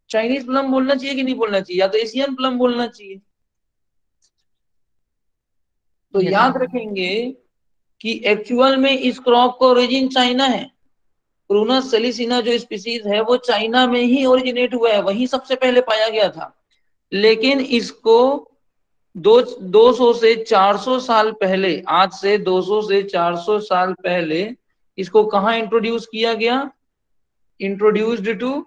चाइनीज प्लम बोलना चाहिए कि नहीं बोलना चाहिए, या तो एशियन प्लम बोलना चाहिए। तो Yes, याद sir. रखेंगे कि एक्चुअल में इस क्रॉप का ओरिजिन चाइना है। प्रूनस सेलिसिना जो स्पीसीज है वो चाइना में ही ओरिजिनेट हुआ है, वहीं सबसे पहले पाया गया था। लेकिन इसको 200 से 400 साल पहले, आज से 200 से 400 साल पहले इसको कहां इंट्रोड्यूस किया गया? Introduced to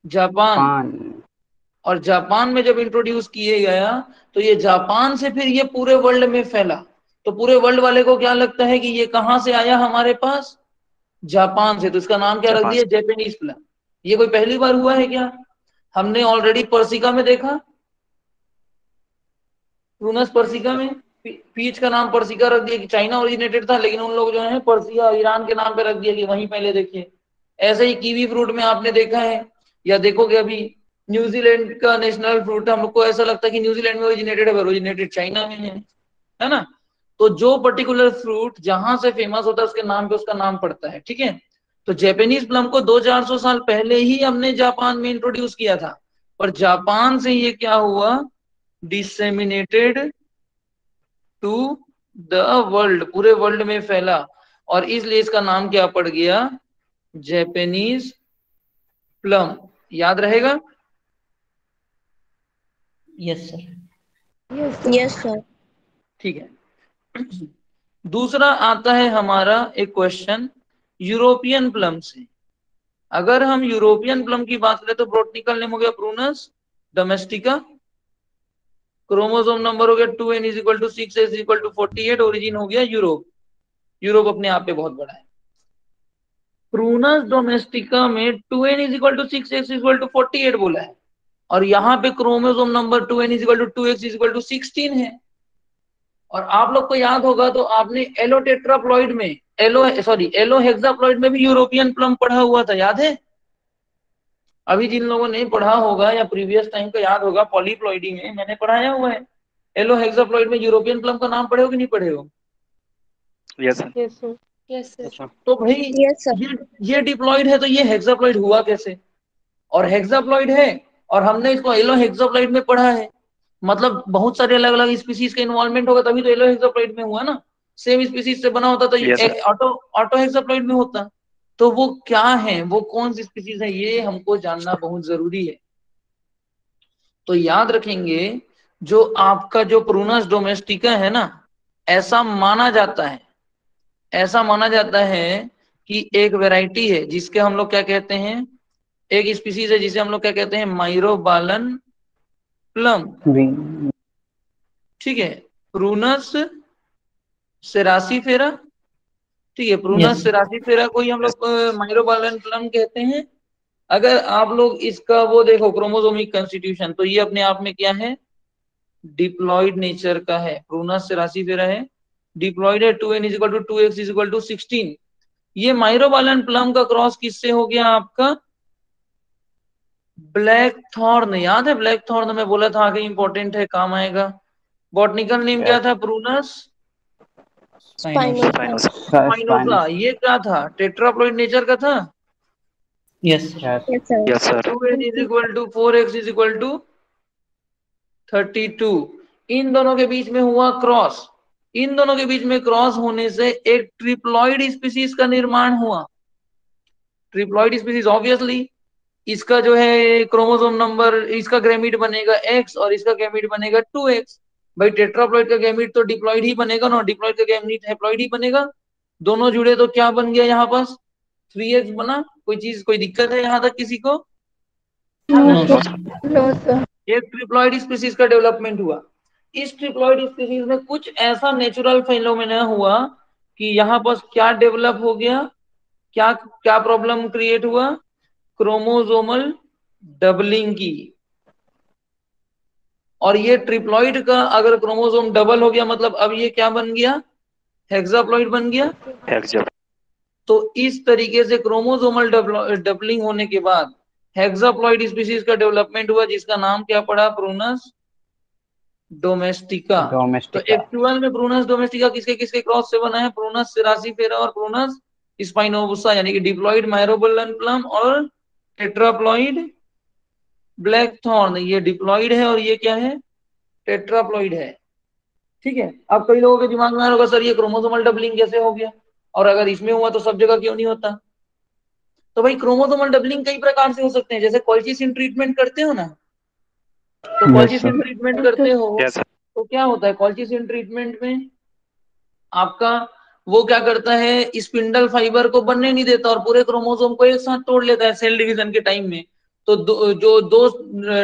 Japan. और जापान में जब इंट्रोड्यूस किए गया तो ये जापान से फिर ये पूरे वर्ल्ड में फैला। तो पूरे वर्ल्ड वाले को क्या लगता है कि ये कहां से आया हमारे पास? जापान से। तो इसका नाम क्या रख दिया? Japanese plum. ये कोई पहली बार हुआ है क्या? हमने ऑलरेडी पर्सिका में देखा, प्रूनस पर्सिका में पीच का नाम पर्सिका रख दिया कि चाइना ओरिजिनेटेड था, लेकिन उन लोग जो है पर्सिया ईरान के नाम पे रख दिया कि वहीं पहले देखिए। ऐसे ही कीवी फ्रूट में आपने देखा है या देखोगे अभी, न्यूजीलैंड का नेशनल फ्रूट, हमको ऐसा लगता है कि न्यूजीलैंड में ओरिजिनेटेड है, ओरिजिनेटेड चाइना में है ना। तो जो पर्टिकुलर फ्रूट जहां से फेमस होता है उसके नाम पे उसका नाम पड़ता है, ठीक है। तो जापानीज प्लम को 200-400 साल पहले ही हमने जापान में इंट्रोड्यूस किया था, पर जापान से ये क्या हुआ? डिसेमिनेटेड टू द वर्ल्ड, पूरे वर्ल्ड में फैला, और इसलिए इसका नाम क्या पड़ गया? Japanese plum. याद रहेगा? Yes, sir. Yes sir. ठीक है। दूसरा आता है हमारा एक क्वेश्चन यूरोपियन प्लम से। अगर हम यूरोपियन प्लम की बात करें तो बोटनिकल नेम हो गया प्रूनस डोमेस्टिका, क्रोमोसोम नंबर हो गया 2n = 6, s = 48, ओरिजिन हो गया यूरोप। यूरोप अपने आप पे बहुत बड़ा है। प्रूनस डोमेस्टिका में 2n = 6, s = 48 बोला है, और यहाँ पे क्रोमोसोम नंबर 2n = 2, x = 16 है। और आप लोग को याद होगा तो आपने एलो टेट्राप्लॉइड में एलो हेक्साप्लॉइड में भी यूरोपियन प्लम पढ़ा हुआ था, याद है? अभी जिन लोगों ने पढ़ा होगा या प्रीवियस टाइम का याद होगा, पॉलीप्लॉइडी में मैंने पढ़ाया हुआ है। एलो हेक्साप्लॉइड में यूरोपियन प्लम का नाम पढ़े हो कि नहीं पढ़े हो? Yes sir. Yes sir. Yes sir. तो भाई यस सर। ये डिप्लॉइड है तो ये हेक्साप्लॉइड हुआ कैसे? और हेक्साप्लॉइड है और हमने इसको एलो हेक्साप्लॉइड में पढ़ा है, मतलब बहुत सारे अलग अलग स्पीसीज का इन्वॉल्वमेंट होगा तभी तो एलो हेक्साप्लॉइड में हुआ ना। सेम स्पीसीज से बना होता तो Yes, sir. ऑटो हेक्साप्लॉइड में होता। तो वो क्या है, वो कौन सी स्पीसीज है, ये हमको जानना बहुत जरूरी है। तो याद रखेंगे जो आपका जो प्रूनस डोमेस्टिका है ना, ऐसा माना जाता है कि एक वैरायटी है जिसके हम लोग क्या कहते हैं, एक स्पीसीज है जिसे हम लोग क्या कहते हैं, माइरोबालन प्लम। ठीक है, प्रूनस सेरासीफेरा। ठीक है, प्रूनस Yes. सेरासीफेरा को ही हम लोग माइरोबालन प्लम कहते हैं। अगर आप लोग इसका वो देखो क्रोमोसोमिक कंस्टिट्यूशन, तो ये अपने आप में क्या है, डिप्लॉइड नेचर का है। प्रूनस सेरासीफेरा है, डिप्लॉइड है, 2n = 2, x = 16। ये माइरोबालन प्लम का क्रॉस किससे हो गया आपका? Black thorn. याद है ब्लैक थॉर्न? मैं बोला था आगे इंपॉर्टेंट है, काम आएगा। बॉटनिकल नेम क्या था? Prunus Spinosa. स्पाइनोसा। ये क्या था? टेट्राप्लॉइड नेचर का था। Yes, sir. Yes sir. Yes sir. 2n = 4, x = 32। इन दोनों के बीच में हुआ क्रॉस। इन दोनों के बीच में क्रॉस होने से एक ट्रिप्लॉइड स्पीसीज का निर्माण हुआ। ट्रिप्लॉइड स्पीसीज ऑब्वियसली इसका जो है क्रोमोसोम नंबर, इसका गैमीट बनेगा x और इसका गैमीट बनेगा 2x। भाई टेट्राप्लॉइड का गैमीट तो डिप्लॉइड ही बनेगा ना, डिप्लॉइड का गैमीट हैप्लॉइड ही बनेगा। दोनों जुड़े तो क्या बन गया यहाँ पास? 3x बना। कोई चीज, कोई दिक्कत है यहाँ तक किसी को? No, no sir. Sir. No sir. एक ट्रिप्लॉइड स्पीसीज का डेवलपमेंट हुआ। इस ट्रिप्लॉइड स्पीसीज में कुछ ऐसा नेचुरल फेनोमेना हुआ कि यहाँ पास क्या डेवलप हो गया, क्या क्या प्रॉब्लम क्रिएट हुआ? क्रोमोसोमल डबलिंग की। और ये ट्रिप्लॉइड का अगर क्रोमोसोम डबल हो गया मतलब अब ये क्या बन गया? हेक्साप्लॉइड बन गया। एक्सेप्ट। तो इस तरीके से क्रोमोसोमल डबलिंग होने के बाद हेक्साप्लॉइड स्पीसीज का डेवलपमेंट हुआ जिसका नाम क्या पड़ा? Prunus domestica. तो डोमेस्टिका। F12 में प्रूनस डोमेस्टिका किसके किसके क्रॉस से बना है? प्रूनस सिरासिफेरा और प्रूनस स्पाइनोसा, यानी कि डिप्लॉइड माइरोबोलन प्लम और टेट्राप्लॉइड ब्लैक थॉर्न। ये डिप्लॉइड है और ये क्या है? टेट्राप्लॉइड है। ठीक है। अब कई लोगों के दिमाग में आ रहा होगा, सर ये क्रोमोसोमल डबलिंग कैसे हो गया, और अगर इसमें हुआ तो सब जगह क्यों नहीं होता? तो भाई क्रोमोसोमल डबलिंग कई प्रकार से हो सकते हैं। जैसे कॉल्चिसिन ट्रीटमेंट करते हो ना, तो कॉल्चिसिन ट्रीटमेंट करते हो Yes, sir. तो क्या होता है? कॉल्चिसिन ट्रीटमेंट में आपका वो क्या करता है, स्पिंडल फाइबर को बनने नहीं देता और पूरे क्रोमोसोम को एक साथ तोड़ लेता है सेल डिवीजन के टाइम में। तो जो दो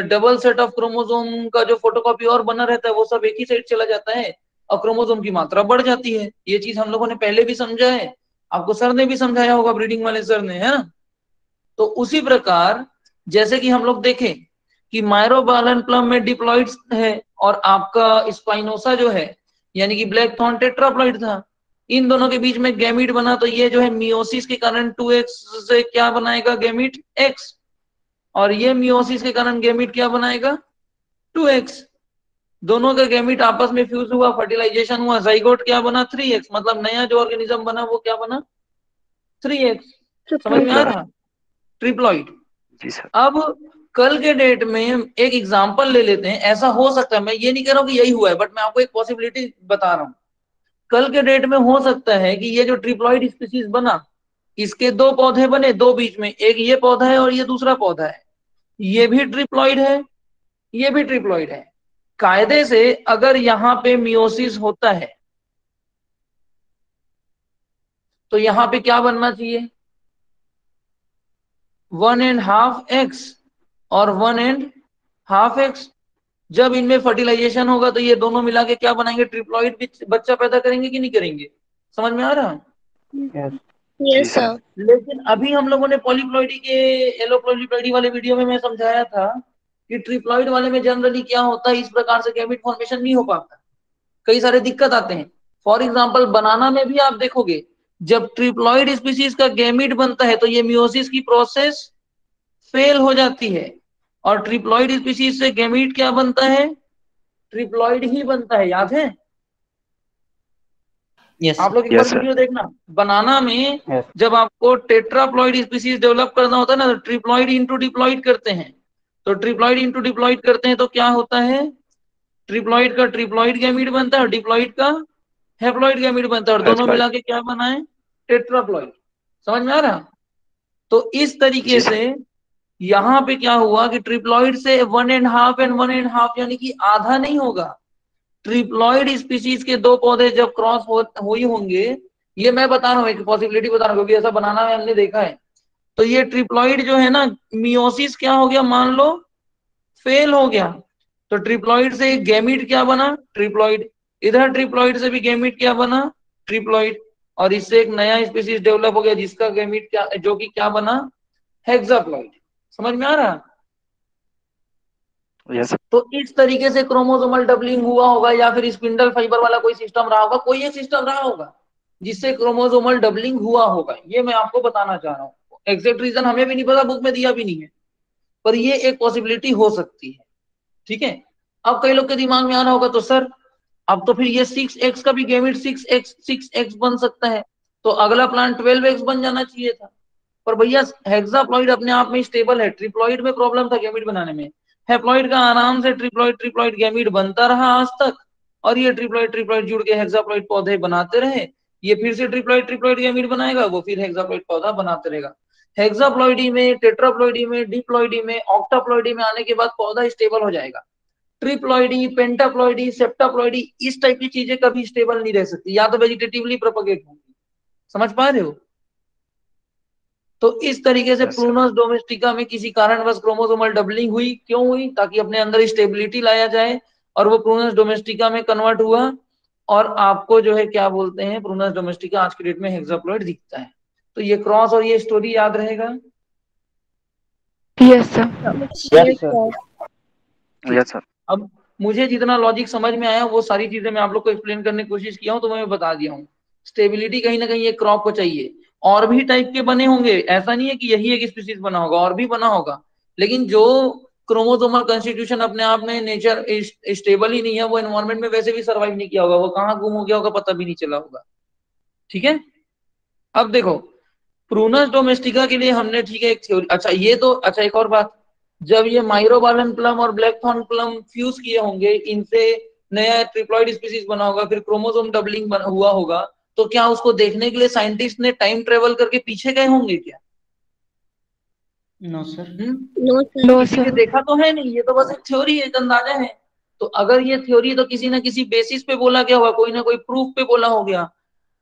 डबल सेट ऑफ क्रोमोसोम का जो फोटोकॉपी और बना रहता है वो सब एक ही साइड चला जाता है और क्रोमोसोम की मात्रा बढ़ जाती है। ये चीज हम लोगों ने पहले भी समझा है, आपको सर ने भी समझाया होगा, ब्रीडिंग वाले सर ने, है ना। तो उसी प्रकार जैसे कि हम लोग देखें कि माइरोबालन प्लम में डिप्लॉइड्स है और आपका स्पाइनोसा जो है यानी कि ब्लैक थॉर्न टेट्राप्लॉइड था। इन दोनों के बीच में गैमीट बना, तो ये जो है मियोसिस के कारण 2x से क्या बनाएगा? Gamete x। और ये मियोसिस के कारण गैमीट क्या बनाएगा? 2x। दोनों का गैमीट आपस में फ्यूज हुआ, फर्टिलाइजेशन हुआ, जाइगोट क्या बना? 3x। मतलब नया जो ऑर्गेनिज्म बना वो क्या बना? 3x। समझ में आ रहा? ट्रिप्लॉइड। जी सर। अब कल के डेट में एक एग्जांपल ले लेते हैं। ऐसा हो सकता है, मैं ये नहीं कह रहा हूं कि यही हुआ है, बट मैं आपको एक पॉसिबिलिटी बता रहा हूं। कल के डेट में हो सकता है कि ये जो ट्रिप्लॉइड स्पीशीज बना, इसके दो पौधे बने, दो बीच में, एक ये पौधा है और ये दूसरा पौधा है। ये भी ट्रिप्लॉइड है, ये भी ट्रिप्लॉइड है। कायदे से अगर यहां पे मियोसिस होता है तो यहां पे क्या बनना चाहिए? 1.5x और 1.5x। जब इनमें फर्टिलाइजेशन होगा तो ये दोनों मिला के क्या बनाएंगे? ट्रिप्लॉइड बच्चा पैदा करेंगे कि नहीं करेंगे? समझ में आ रहा है? Yes Yes, sir. लेकिन अभी हम लोगों ने पॉलीप्लॉइडी के एलोप्लॉइडी वाले वीडियो में मैं समझाया था कि ट्रिप्लॉइड वाले में जनरली क्या होता है, इस प्रकार से गैमीट फॉर्मेशन नहीं हो पाता, कई सारे दिक्कत आते हैं। फॉर एग्जांपल बनाना में भी आप देखोगे, जब ट्रिप्लॉइड स्पीशीज का गैमीट बनता है तो ये मियोसिस की प्रोसेस फेल हो जाती है और ट्रिप्लॉइड स्पीशीज से गैमीट क्या बनता है? ट्रिप्लॉइड ही बनता है। याद है? यस आप लोग एक Yes, बार sir. वीडियो देखना। बनाना में यस जब आपको टेट्राप्लॉइड स्पीशीज डेवलप करना होता है ना, तो ट्रिप्लॉइड इंटू डिप्लॉइड करते हैं। तो ट्रिप्लॉइड इंटू डिप्लॉइड करते हैं तो क्या होता है? ट्रिप्लॉइड का ट्रिप्लॉइड गैमीट बनता है और डिप्लॉइड का हैप्लॉइड गैमीट बनता है और दोनों Haploid. मिला के क्या बनाए? टेट्राप्लॉइड। समझ में आ रहा? तो इस तरीके जी सर। से यहां पे क्या हुआ कि ट्रिप्लॉइड से 1.5 एंड 1.5 यानी कि आधा नहीं होगा। ट्रिप्लॉइड स्पीशीज के दो पौधे जब क्रॉस हुई होंगे, ये मैं बता रहा हूँ, एक पॉसिबिलिटी बता रहा हूँ क्योंकि ऐसा बनाना में हमने देखा है। तो ये ट्रिप्लॉइड जो है ना, मियोसिस क्या हो गया? मान लो फेल हो गया, तो ट्रिप्लॉइड से एक गैमीट क्या बना? ट्रिप्लॉइड। इधर ट्रिप्लॉइड से भी गैमीट क्या बना? ट्रिप्लॉइड। और इससे एक नया स्पीशीज डेवलप हो गया जिसका गैमीट क्या, जो कि क्या बना? हेक्साप्लॉइड। समझ में आ रहा? Yes, sir. तो इस तरीके से क्रोमोसोमल डबलिंग हुआ होगा या फिर स्पिंडल फाइबर वाला कोई सिस्टम रहा होगा, कोई एक सिस्टम रहा होगा जिससे क्रोमोसोमल डबलिंग हुआ होगा। ये मैं आपको बताना चाह रहा हूँ। एग्जैक्ट रीजन हमें भी नहीं पता, बुक में दिया भी नहीं है, पर ये एक पॉसिबिलिटी हो सकती है। ठीक है। अब कई लोग के दिमाग में आना होगा, तो सर अब तो फिर ये 6x का भी गैमेट 6x बन सकता है, तो अगला प्लांट 12x बन जाना चाहिए था। पर भैया हेक्साप्लॉइड अपने आप में स्टेबल है, ट्रिप्लॉइड में प्रॉब्लम था गैमीट बनाने में। हैप्लॉइड का आराम से ट्रिप्लॉइड गैमीट बनता रहा आज तक, और ये ट्रिप्लॉइड जुड़ के हेक्साप्लॉइड पौधे बनाते रहे। ये फिर से ट्रिप्लॉइड गैमीट बनाएगा, वो फिर हेक्साप्लॉइड पौधा बनाते रहेगा। हेक्साप्लॉइडी में, टेट्राप्लॉइडी में, डिप्लॉइडी में, ऑक्टाप्लॉइडी में आने के बाद पौधा स्टेबल हो जाएगा। ट्रिप्लॉइडी, पेंटाप्लॉइडी, सेप्टाप्लॉइडी, इस टाइप की चीजें कभी स्टेबल नहीं रह सकती, या तो वेजिटेटिवली प्रोपगेट होंगी। समझ पा रहे हो? तो इस तरीके से Yes, sir. प्रूनस डोमेस्टिका में किसी कारणवश क्रोमोसोमल डबलिंग हुई। क्यों हुई? ताकि अपने अंदर स्टेबिलिटी लाया जाए, और वो प्रूनस डोमेस्टिका में कन्वर्ट हुआ, और आपको जो है क्या बोलते हैं, प्रूनस डोमेस्टिका आज की डेट में हेक्साप्लॉइड दिखता है। तो ये क्रॉस और ये स्टोरी याद रहेगा। Yes, sir. Yes, sir. Yes, sir. अब मुझे जितना लॉजिक समझ में आया वो सारी चीजें मैं आप लोग को एक्सप्लेन करने की कोशिश किया हूं, तो मैं बता दिया हूँ। स्टेबिलिटी कहीं ना कहीं एक क्रॉप को चाहिए। और भी टाइप के बने होंगे, ऐसा नहीं है कि यही एक स्पीशीज बना होगा, और भी बना होगा, लेकिन जो क्रोमोसोमल कॉन्स्टिट्यूशन अपने आप में नेचर स्टेबल ही नहीं है, वो एनवायरमेंट में वैसे भी सर्वाइव नहीं किया होगा, वो कहाँ गुम हो गया होगा पता भी नहीं चला होगा। ठीक है, अब देखो प्रूनस डोमेस्टिका के लिए हमने ठीक है एक थ्योरी, अच्छा ये तो अच्छा एक और बात, जब ये माइरोबालन प्लम और ब्लैक थॉर्न प्लम फ्यूज किए होंगे, इनसे नया ट्रिप्लॉइड स्पीसीज बना होगा, फिर क्रोमोसोम डबलिंग हुआ होगा, तो क्या उसको देखने के लिए साइंटिस्ट ने टाइम ट्रेवल करके पीछे गए होंगे क्या? No sir. नो किसी ने सर। देखा तो है नहीं, ये तो बस एक थ्योरी है, एक अंदाजा है। तो अगर ये थ्योरी है तो किसी ना किसी बेसिस पे बोला गया होगा, कोई ना कोई प्रूफ पे बोला हो गया।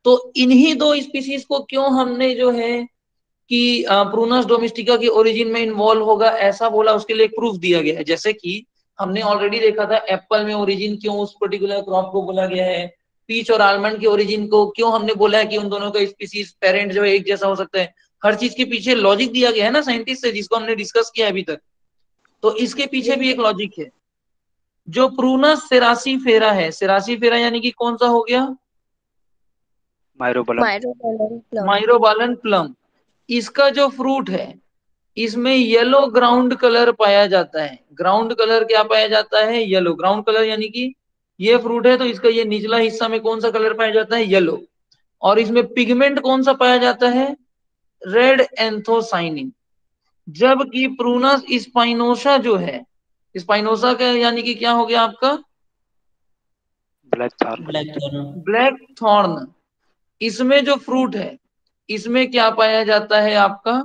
तो इन्हीं दो स्पीसीज को क्यों हमने जो है कि प्रूनस डोमेस्टिका की ओरिजिन में इन्वॉल्व होगा ऐसा बोला, उसके लिए एक प्रूफ दिया गया है। जैसे कि हमने ऑलरेडी देखा था एप्पल में ओरिजिन क्यों उस पर्टिकुलर क्रॉप को बोला गया है, पीच और आलमंड की ओरिजिन को क्यों हमने बोला है कि उन दोनों का स्पीसीज पेरेंट जो है एक जैसा हो सकता है। हर चीज के पीछे लॉजिक दिया गया है ना साइंटिस्ट से, जिसको हमने डिस्कस किया अभी तक। तो इसके पीछे भी एक लॉजिक है। जो प्रूनस सेरासीफेरा है, सेरासीफेरा यानी कि कौन सा हो गया, माइरोबलन। माइरोबालन प्लम, इसका जो फ्रूट है इसमें येलो ग्राउंड कलर पाया जाता है। ग्राउंड कलर क्या पाया जाता है, येलो ग्राउंड कलर, यानी कि ये फ्रूट है तो इसका ये निचला हिस्सा में कौन सा कलर पाया जाता है, येलो। और इसमें पिगमेंट कौन सा पाया जाता है, रेड एंथोसाइनिन। जबकि प्रूनस स्पाइनोसा जो है, स्पाइनोसा का यानी कि क्या हो गया आपका, black thorn. Black thorn. Black thorn, इसमें जो फ्रूट है इसमें क्या पाया जाता है आपका,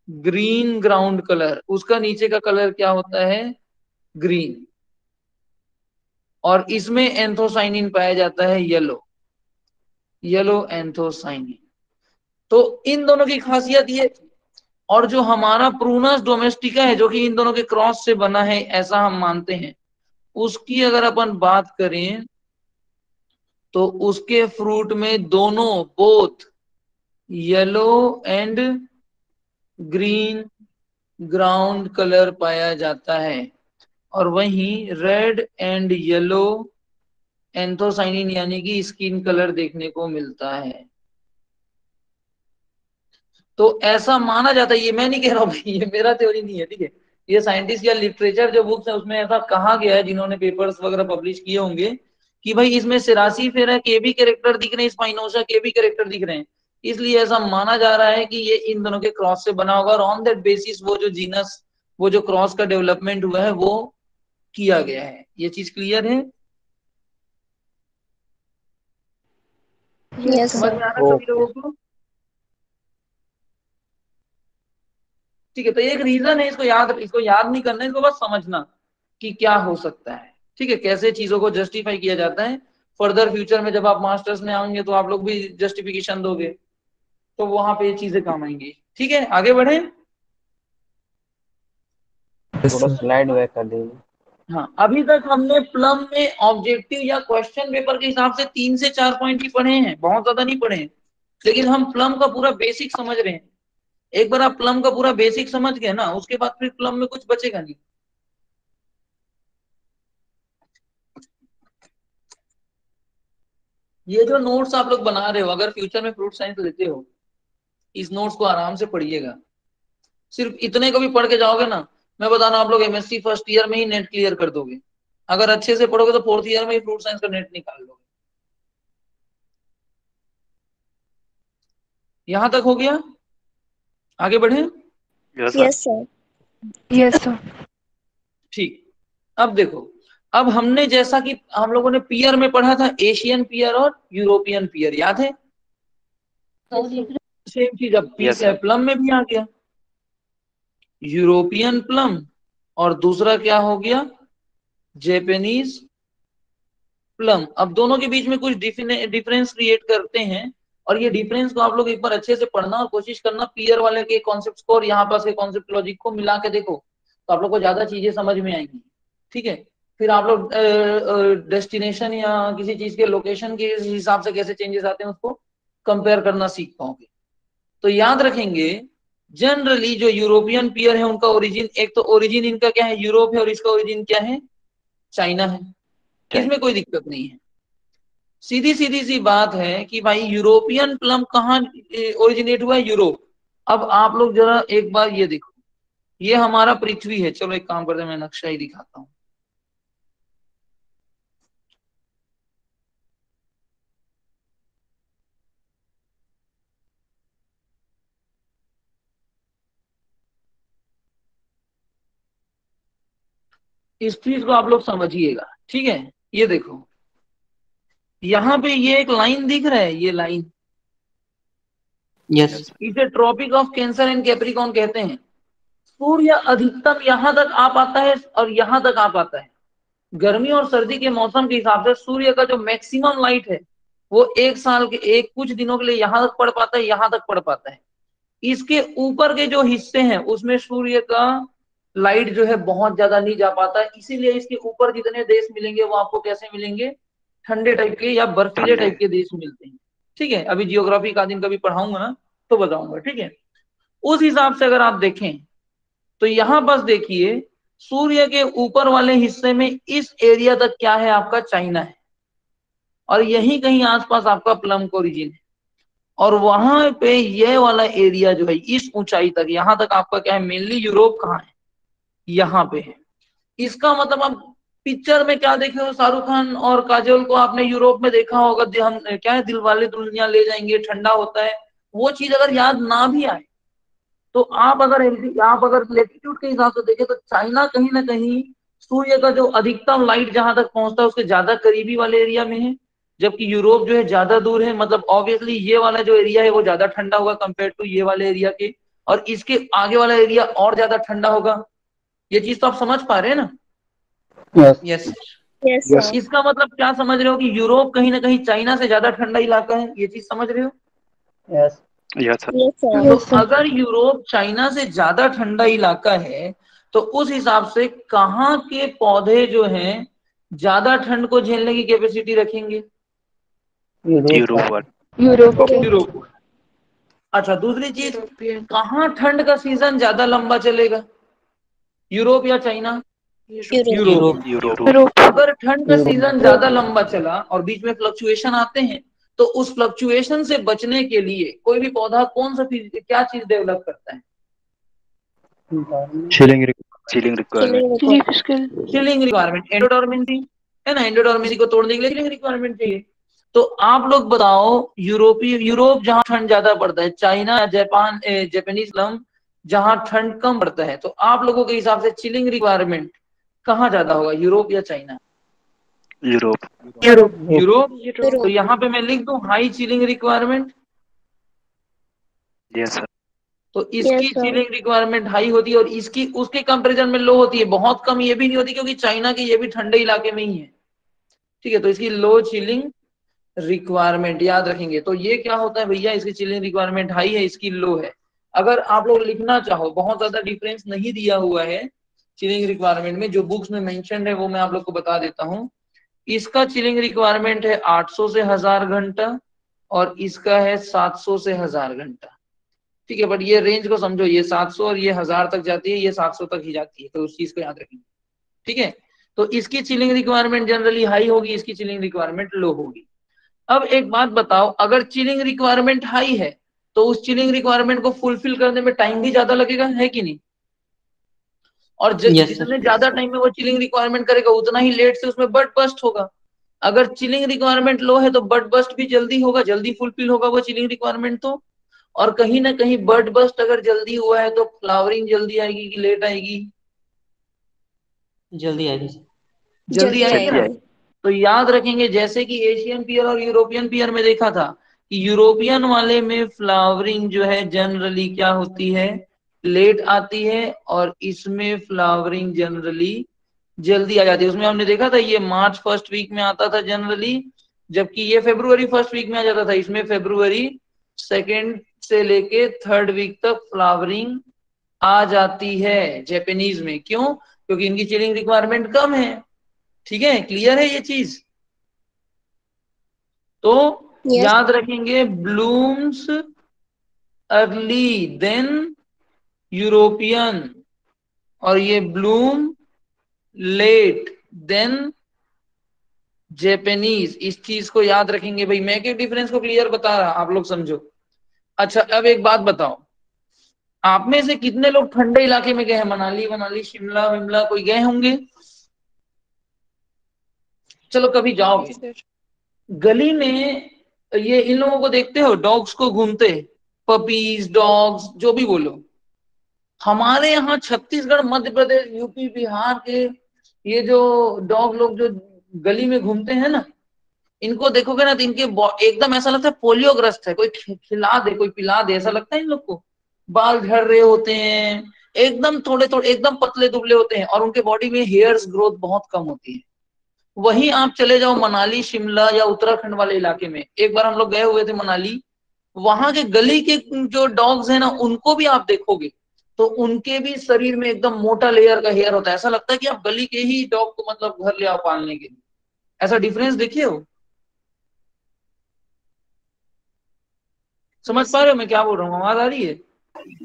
ग्रीन ग्राउंड कलर, उसका नीचे का कलर क्या होता है, ग्रीन। और इसमें एंथोसाइनिन पाया जाता है येलो, येलो एंथोसाइनिन। तो इन दोनों की खासियत ये, और जो हमारा प्रूनस डोमेस्टिका है जो कि इन दोनों के क्रॉस से बना है ऐसा हम मानते हैं, उसकी अगर अपन बात करें तो उसके फ्रूट में दोनों both yellow and green ground colour पाया जाता है, और वहीं रेड एंड येलो एंथोसाइनिन यानी कि स्किन कलर देखने को मिलता है। तो ऐसा माना जाता है, ये मैं नहीं कह रहा हूँ भाई, ये मेरा थ्योरी नहीं है, ठीक है, ये साइंटिस्ट या लिटरेचर जो बुक्स है उसमें ऐसा कहा गया है, जिन्होंने पेपर्स वगैरह पब्लिश किए होंगे कि भाई इसमें सेरासीफेरा के भी कैरेक्टर दिख रहे हैं, स्पाइनोसा के भी कैरेक्टर दिख रहे हैं, इसलिए ऐसा माना जा रहा है कि ये इन दोनों के क्रॉस से बना होगा, और ऑन दैट बेसिस वो जो जीनस, वो जो क्रॉस का डेवलपमेंट हुआ है वो किया गया है। ये चीज क्लियर है, यस समझ सर। में आ रहा है सभी लोगों को? ठीक है, तो एक रीजन है, इसको याद नहीं करना है, इसको बस समझना कि क्या हो सकता है। ठीक है, कैसे चीजों को जस्टिफाई किया जाता है। फर्दर फ्यूचर में जब आप मास्टर्स में आएंगे तो आप लोग भी जस्टिफिकेशन दोगे, तो वहां पे ये चीजें काम आएंगी। ठीक है, आगे बढ़े। थोड़ा स्लाइड बैक कर दीजिए। हाँ, अभी तक हमने प्लम में ऑब्जेक्टिव या क्वेश्चन पेपर के हिसाब से 3 से 4 पॉइंट ही पढ़े हैं, बहुत ज्यादा नहीं पढ़े हैं, लेकिन हम प्लम का पूरा बेसिक समझ रहे हैं। एक बार आप प्लम का पूरा बेसिक समझ गए ना, उसके बाद फिर प्लम में कुछ बचेगा नहीं। ये जो नोट्स आप लोग बना रहे हो, अगर फ्यूचर में फ्रूट साइंस लेते हो, इस नोट्स को आराम से पढ़िएगा। सिर्फ इतने को भी पढ़ के जाओगे ना, मैं बता रहा हूं, आप लोग एमएससी फर्स्ट ईयर में ही नेट क्लियर कर दोगे। अगर अच्छे से पढ़ोगे तो फोर्थ ईयर में ही फ्रूट साइंस का नेट निकाल लोगे। यहां तक हो गया, आगे बढ़े। Yes sir. Yes sir. Yes sir. ठीक, अब देखो, अब हमने जैसा कि हम लोगों ने पीयर में पढ़ा था, एशियन पीयर और यूरोपियन पीयर, याद है? सेम चीज अब Yes, sir. प्लम में भी आ गया, यूरोपियन प्लम और दूसरा क्या हो गया, जापानीज प्लम। अब दोनों के बीच में कुछ डिफरेंस क्रिएट करते हैं, और ये डिफरेंस को आप लोग एक बार अच्छे से पढ़ना और कोशिश करना, पीयर वाले के कॉन्सेप्ट को और यहाँ पास के कॉन्सेप्ट लॉजिक को मिला के देखो, तो आप लोग को ज्यादा चीजें समझ में आएंगी। ठीक है, फिर आप लोग डेस्टिनेशन या किसी चीज के लोकेशन के हिसाब से कैसे चेंजेस आते हैं उसको कंपेयर करना सीख पाओगे। तो याद रखेंगे, जनरली जो यूरोपियन पीयर है उनका ओरिजिन, एक तो ओरिजिन इनका क्या है, यूरोप है, और इसका ओरिजिन क्या है, चाइना है। इसमें कोई दिक्कत नहीं है, सीधी सीधी सी बात है कि भाई यूरोपियन प्लम कहाँ ओरिजिनेट हुआ है, यूरोप। अब आप लोग जरा एक बार ये देखो, ये हमारा पृथ्वी है। चलो एक काम करते हैं, मैं नक्शा ही दिखाता हूँ। इस चीज को आप लोग समझिएगा, ठीक है। ये देखो, यहाँ पे ये एक लाइन दिख रहा है, ये लाइन, Yes. इसे Tropic of Cancer and Capricorn कहते हैं। सूर्य अधिकतम यहाँ तक आ पाता है और यहाँ तक आ पाता है। गर्मी और सर्दी के मौसम के हिसाब से सूर्य का जो मैक्सिमम लाइट है वो एक साल के एक कुछ दिनों के लिए यहाँ तक पड़ पाता है, यहाँ तक पड़ पाता है। इसके ऊपर के जो हिस्से हैं उसमें सूर्य का लाइट जो है बहुत ज्यादा नहीं जा पाता है। इसीलिए इसके ऊपर जितने देश मिलेंगे वो आपको कैसे मिलेंगे, ठंडे टाइप के या बर्फीले टाइप के देश मिलते हैं, ठीक है। अभी जियोग्राफी का दिन कभी पढ़ाऊंगा ना तो बताऊंगा, ठीक है। उस हिसाब से अगर आप देखें तो यहां बस देखिए, सूर्य के ऊपर वाले हिस्से में इस एरिया तक क्या है, आपका चाइना है, और यहीं कहीं आसपास आपका प्लम का ओरिजिन है, और वहां पे ये वाला एरिया जो है इस ऊंचाई तक, यहां तक आपका क्या है, मेनली यूरोप कहाँ है, यहाँ पे है। इसका मतलब आप पिक्चर में क्या देखे हो, शाहरुख खान और काजोल को आपने यूरोप में देखा होगा, हम क्या है, दिलवाले दुल्हनिया ले जाएंगे, ठंडा होता है। वो चीज अगर याद ना भी आए तो आप अगर लेटीट्यूड के हिसाब से देखें तो चाइना कहीं ना कहीं सूर्य का जो अधिकतम लाइट जहां तक पहुंचता है उसके ज्यादा करीबी वाले एरिया में है, जबकि यूरोप जो है ज्यादा दूर है। मतलब ऑब्वियसली ये वाला जो एरिया है वो ज्यादा ठंडा होगा कंपेयर टू ये वाले एरिया के, और इसके आगे वाला एरिया और ज्यादा ठंडा होगा। ये चीज तो आप समझ पा रहे हैं ना? Yes. Yes, sir. इसका मतलब क्या समझ रहे हो कि यूरोप कहीं ना कहीं चाइना से ज्यादा ठंडा इलाका है, ये चीज समझ रहे हो? Yes Yes, sir. Yes, sir. तो अगर यूरोप चाइना से ज्यादा ठंडा इलाका है तो उस हिसाब से कहाँ के पौधे जो हैं ज्यादा ठंड को झेलने की कैपेसिटी रखेंगे? Europe. Europe Europe. अच्छा, दूसरी चीज, यूरोपियन कहाँ ठंड का सीजन ज्यादा लंबा चलेगा, यूरोप या चाइना? Europe. यूरोप। Europe. अगर ठंड का सीजन ज्यादा लंबा चला और बीच में फ्लक्चुएशन आते हैं तो उस फ्लक्चुएशन से बचने के लिए कोई भी पौधा कौन सा क्या चीज डेवलप करता है? Chilling Chilling requirement. Leaf skill chilling requirement, endodermis है ना, एंडोडर्मिस को तोड़ने के लिए चिलिंग रिक्वायरमेंट चाहिए। तो आप लोग बताओ, यूरोप जहां ठंड ज्यादा पड़ता है, चाइना, जापान, जापानीज प्लम जहां ठंड कम पड़ता है, तो आप लोगों के हिसाब से चिलिंग रिक्वायरमेंट कहाँ ज्यादा होगा, यूरोप या चाइना? Europe. यूरोप। तो Europe. यहाँ पे मैं लिख दूं high chilling requirement. Yes, sir. तो इसकी Yes, sir. Chilling requirement high होती है और इसकी उसके कंपैरिजन में लो होती है। बहुत कम ये भी नहीं होती क्योंकि चाइना के ये भी ठंडे इलाके में ही है, ठीक है। तो इसकी लो चिलिंग रिक्वायरमेंट याद रखेंगे। तो ये क्या होता है भैया, इसकी चिलिंग रिक्वायरमेंट हाई है, इसकी लो है। अगर आप लोग लिखना चाहो, बहुत ज्यादा डिफरेंस नहीं दिया हुआ है चिलिंग रिक्वायरमेंट में, जो बुक्स में मेंशन्ड है वो मैं आप लोग को बता देता हूँ। इसका चिलिंग रिक्वायरमेंट है 800 से 1000 घंटा और इसका है 700 से 1000 घंटा, ठीक है। बट ये रेंज को समझो, ये 700 और ये 1000 तक जाती है, ये 700 तक ही जाती है, तो उस चीज को याद रखेंगे, ठीक है। तो इसकी चिलिंग रिक्वायरमेंट जनरली हाई होगी, इसकी चिलिंग रिक्वायरमेंट लो होगी। अब एक बात बताओ, अगर चिलिंग रिक्वायरमेंट हाई है तो उस चिलिंग रिक्वायरमेंट को फुलफिल करने में टाइम भी ज्यादा लगेगा, है कि नहीं? और Yes, sir. जितने ज्यादा टाइम में वो चिलिंग रिक्वायरमेंट करेगा उतना ही लेट से उसमें बर्ड बस्ट होगा। अगर चिलिंग रिक्वायरमेंट लो है तो बर्ड बस्ट भी जल्दी होगा, जल्दी फुलफिल होगा वो चिलिंग रिक्वायरमेंट। तो और कहीं ना कहीं बर्ड बस्ट अगर जल्दी हुआ है तो फ्लावरिंग जल्दी आएगी कि लेट आएगी? जल्दी आएगी। जल्दी आएगी ना। आएगी। तो याद रखेंगे, जैसे कि एशियन पियर और यूरोपियन पियर में देखा था कि यूरोपियन वाले में फ्लावरिंग जो है जनरली क्या होती है, लेट आती है, और इसमें फ्लावरिंग जनरली जल्दी आ जाती है। उसमें हमने देखा था ये मार्च फर्स्ट वीक में आता था जनरली, जबकि ये फरवरी फर्स्ट वीक में आ जाता था। इसमें फरवरी सेकेंड से लेके थर्ड वीक तक फ्लावरिंग आ जाती है जापानीज में। क्यों? क्योंकि इनकी चिलिंग रिक्वायरमेंट कम है, ठीक है। क्लियर है ये चीज? तो Yes. याद रखेंगे, ब्लूम्स अर्ली देन यूरोपियन और ये ब्लूम लेट देन जापानीज। इस चीज को याद रखेंगे भाई, मैं के डिफरेंस को क्लियर बता रहा, आप लोग समझो। अच्छा, अब एक बात बताओ, आप में से कितने लोग ठंडे इलाके में गए हैं? मनाली वनाली, शिमला विमला, कोई गए होंगे? चलो कभी जाओगे, गली में ये इन लोगों को देखते हो, डॉग्स को घूमते, पपीज डॉग्स जो भी बोलो। हमारे यहाँ छत्तीसगढ़, मध्य प्रदेश, यूपी, बिहार के ये जो डॉग लोग जो गली में घूमते हैं ना, इनको देखोगे ना तो इनके एकदम ऐसा लगता है पोलियोग्रस्त है, कोई खिला दे, कोई पिला दे, ऐसा लगता है इन लोग को। बाल झड़ रहे होते हैं, एकदम थोड़े थोड़े, एकदम पतले दुबले होते हैं, और उनके बॉडी में हेयर्स ग्रोथ बहुत कम होती है। वहीं आप चले जाओ मनाली, शिमला या उत्तराखंड वाले इलाके में, एक बार हम लोग गए हुए थे मनाली, वहां के गली के जो डॉग्स हैं ना, उनको भी आप देखोगे तो उनके भी शरीर में एकदम मोटा लेयर का हेयर होता है, ऐसा लगता है कि आप गली के ही डॉग को मतलब घर ले आओ पालने के लिए। ऐसा डिफरेंस देखिए हो? समझ पा रहे हो मैं क्या बोल रहा हूँ? आवाज आ रही है?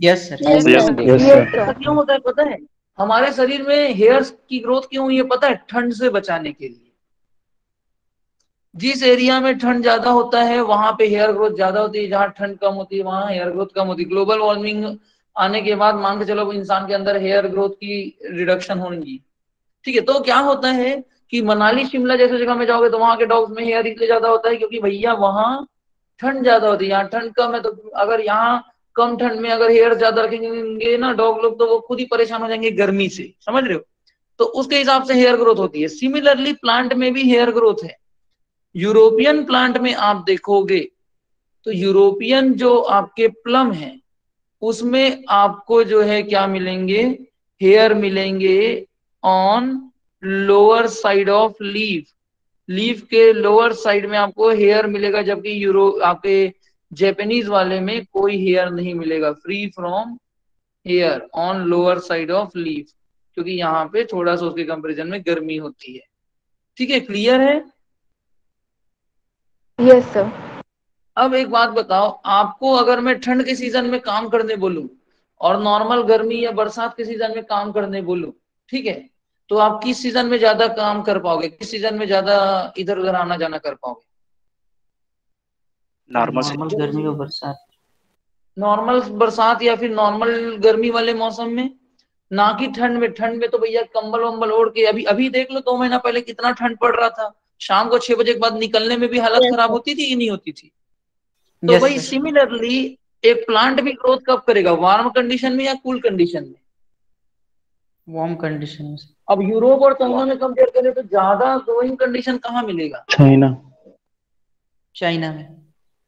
Yes sir. Yes, Yes, sir. Yes, Yes, sir. ऐसा क्यों होता है पता है? हमारे शरीर में हेयर्स की ग्रोथ क्यों हुई है पता है? ठंड से बचाने के लिए। जिस एरिया में ठंड ज्यादा होता है वहां पे हेयर ग्रोथ ज्यादा होती है, जहां ठंड कम होती है वहां हेयर ग्रोथ कम होती है। ग्लोबल वार्मिंग आने के बाद मान के चलो इंसान के अंदर हेयर ग्रोथ की रिडक्शन होगी। ठीक है, तो क्या होता है कि मनाली शिमला जैसे जगह में जाओगे तो वहां के डॉग्स में हेयर इसलिए ज्यादा होता है क्योंकि भैया वहां ठंड ज्यादा होती है, यहाँ ठंड कम है। तो अगर यहाँ कम ठंड में अगर हेयर ज्यादा रखेंगे ना डॉग लोग, तो वो खुद ही परेशान हो जाएंगे गर्मी से, समझ रहे हो? तो उसके हिसाब से हेयर ग्रोथ होती है। सिमिलरली प्लांट में भी हेयर ग्रोथ है। यूरोपियन प्लांट में आप देखोगे तो यूरोपियन जो आपके प्लम है उसमें आपको जो है क्या मिलेंगे? हेयर मिलेंगे on lower side of leaf. Leaf के लोअर साइड में आपको हेयर मिलेगा, जबकि यूरो आपके जापानीज वाले में कोई हेयर नहीं मिलेगा। Free from here on lower side of leaf, क्योंकि यहाँ पे थोड़ा सा उसके कंपेरिजन में गर्मी होती है। ठीक है, क्लियर है? yes, sir. अब एक बात बताओ, आपको अगर मैं ठंड के सीजन में काम करने बोलूं और नॉर्मल गर्मी या बरसात के सीजन में काम करने बोलूं, ठीक है, तो आप किस सीजन में ज्यादा काम कर पाओगे? किस सीजन में ज्यादा इधर उधर आना जाना कर पाओगे? नॉर्मल से नॉर्मल गर्मी और बरसात। नॉर्मल बरसात या फिर नॉर्मल गर्मी वाले मौसम में, ना कि ठंड में। ठंड में तो भैया कंबल वंबल ओढ़ के, अभी अभी देख लो 2 महीना पहले कितना ठंड पड़ रहा था, शाम को 6 बजे के बाद निकलने में भी हालत Yes, खराब sir. होती थी कि नहीं होती थी? तो यस भाई सर। सिमिलरली एक प्लांट भी ग्रोथ कब करेगा? वार्म कंडीशन में या कूल कंडीशन में? वार्म कंडीशन में। अब यूरोप और चाइना में कंपेयर करें तो ज्यादा ग्रोइंग कंडीशन कहाँ मिलेगा? चाइना। चाइना में।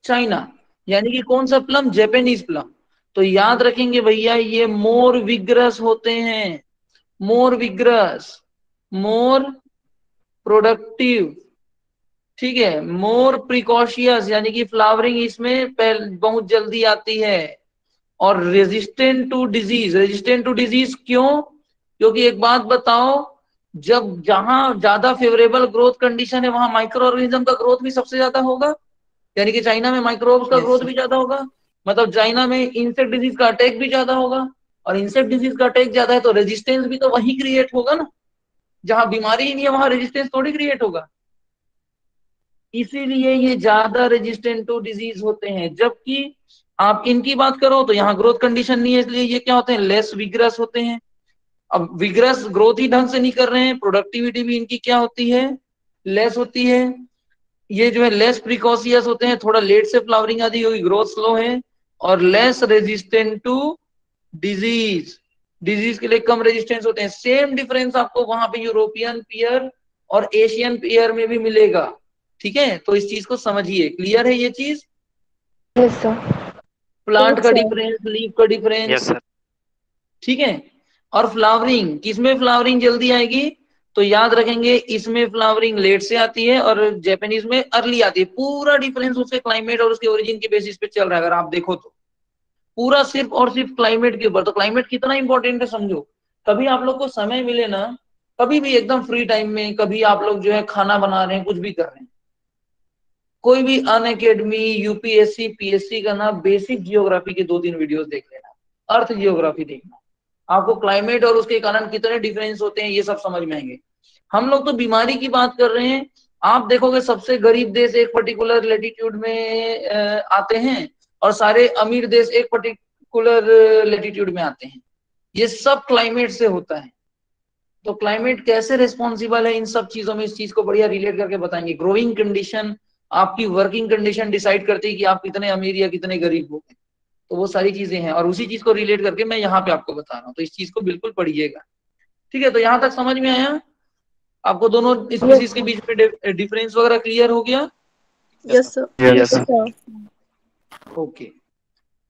चाइना, यानी कि कौन सा प्लम? Japanese plum. तो याद रखेंगे भैया ये मोर विग्रस होते हैं, मोर विग्रस, मोर प्रोडक्टिव, ठीक है, मोर प्रिकॉशियस, यानी कि फ्लावरिंग इसमें बहुत जल्दी आती है, और resistant to disease. Resistant to disease क्यों? क्योंकि एक बात बताओ, जब जहां ज्यादा फेवरेबल ग्रोथ कंडीशन है वहां माइक्रो ऑर्गेनिज्म का ग्रोथ भी सबसे ज्यादा होगा, यानी कि चाइना में माइक्रोब्स का Yes, ग्रोथ sir. भी ज्यादा होगा। मतलब चाइना में इंसेक्ट डिजीज का अटैक भी ज्यादा होगा, और इंसेक्ट डिजीज का अटैक ज्यादा है तो रेजिस्टेंस भी तो वही क्रिएट होगा ना। जहां बीमारी ही नहीं है वहां रेजिस्टेंस थोड़ी क्रिएट होगा। इसीलिए ये ज्यादा रेजिस्टेंट टू डिजीज होते हैं। जबकि आप इनकी बात करो तो यहाँ ग्रोथ कंडीशन नहीं है, इसलिए ये क्या होते हैं? लेस विग्रस होते हैं। अब विग्रस ग्रोथ ही ढंग से नहीं कर रहे हैं, प्रोडक्टिविटी भी इनकी क्या होती है? लेस होती है। ये जो है लेस प्रिकॉशियस होते हैं, थोड़ा लेट से फ्लावरिंग आती होगी, ग्रोथ स्लो है, और less resistant to disease. Disease के लिए कम रेजिस्टेंस होते हैं। सेम डिफरेंस आपको वहां पे यूरोपियन पीयर और एशियन पीयर में भी मिलेगा। ठीक है, तो इस चीज को समझिए। क्लियर है ये चीज? Yes, sir. प्लांट Yes, का sir. डिफरेंस, लीफ का डिफरेंस, यस सर। ठीक है। और फ्लावरिंग, किसमें फ्लावरिंग जल्दी आएगी? तो याद रखेंगे इसमें फ्लावरिंग लेट से आती है और जापानीज में अर्ली आती है। पूरा डिफरेंस उसके क्लाइमेट और उसके ओरिजिन के बेसिस पे चल रहा है, अगर आप देखो तो पूरा सिर्फ और सिर्फ क्लाइमेट के ऊपर। तो क्लाइमेट कितना इंपॉर्टेंट है समझो। कभी आप लोग को समय मिले ना, कभी भी एकदम फ्री टाइम में, कभी आप लोग जो है खाना बना रहे हैं, कुछ भी कर रहे हैं, कोई भी अनअकैडमी, यूपीएससी, पीएससी का ना बेसिक जियोग्राफी के 2-3 वीडियोस देख लेना, अर्थ जियोग्राफी देखना, आपको क्लाइमेट और उसके कारण कितने डिफरेंस होते हैं ये सब समझ में आएंगे। हम लोग तो बीमारी की बात कर रहे हैं। आप देखोगे सबसे गरीब देश एक पर्टिकुलर लेटीट्यूड में आते हैं और सारे अमीर देश एक पर्टिकुलर पर्टिकुलर लेटीट्यूड में आते हैं। ये सब क्लाइमेट से होता है। तो क्लाइमेट कैसे रिस्पॉन्सिबल है इन सब चीजों में, इस चीज को बढ़िया रिलेट करके बताएंगे। ग्रोइंग कंडीशन, आपकी वर्किंग कंडीशन डिसाइड करती है कि आप कितने अमीर या कितने गरीब हो। तो वो सारी चीजें हैं और उसी चीज को रिलेट करके मैं यहाँ पे आपको बता रहा हूँ, तो इस चीज को बिल्कुल पढ़िएगा। ठीक है, तो यहाँ तक समझ में आया आपको? दोनों स्पीसीज के बीच में डिफरेंस वगैरह क्लियर हो गया? Yes, sir. Yes, Yes, sir. Okay,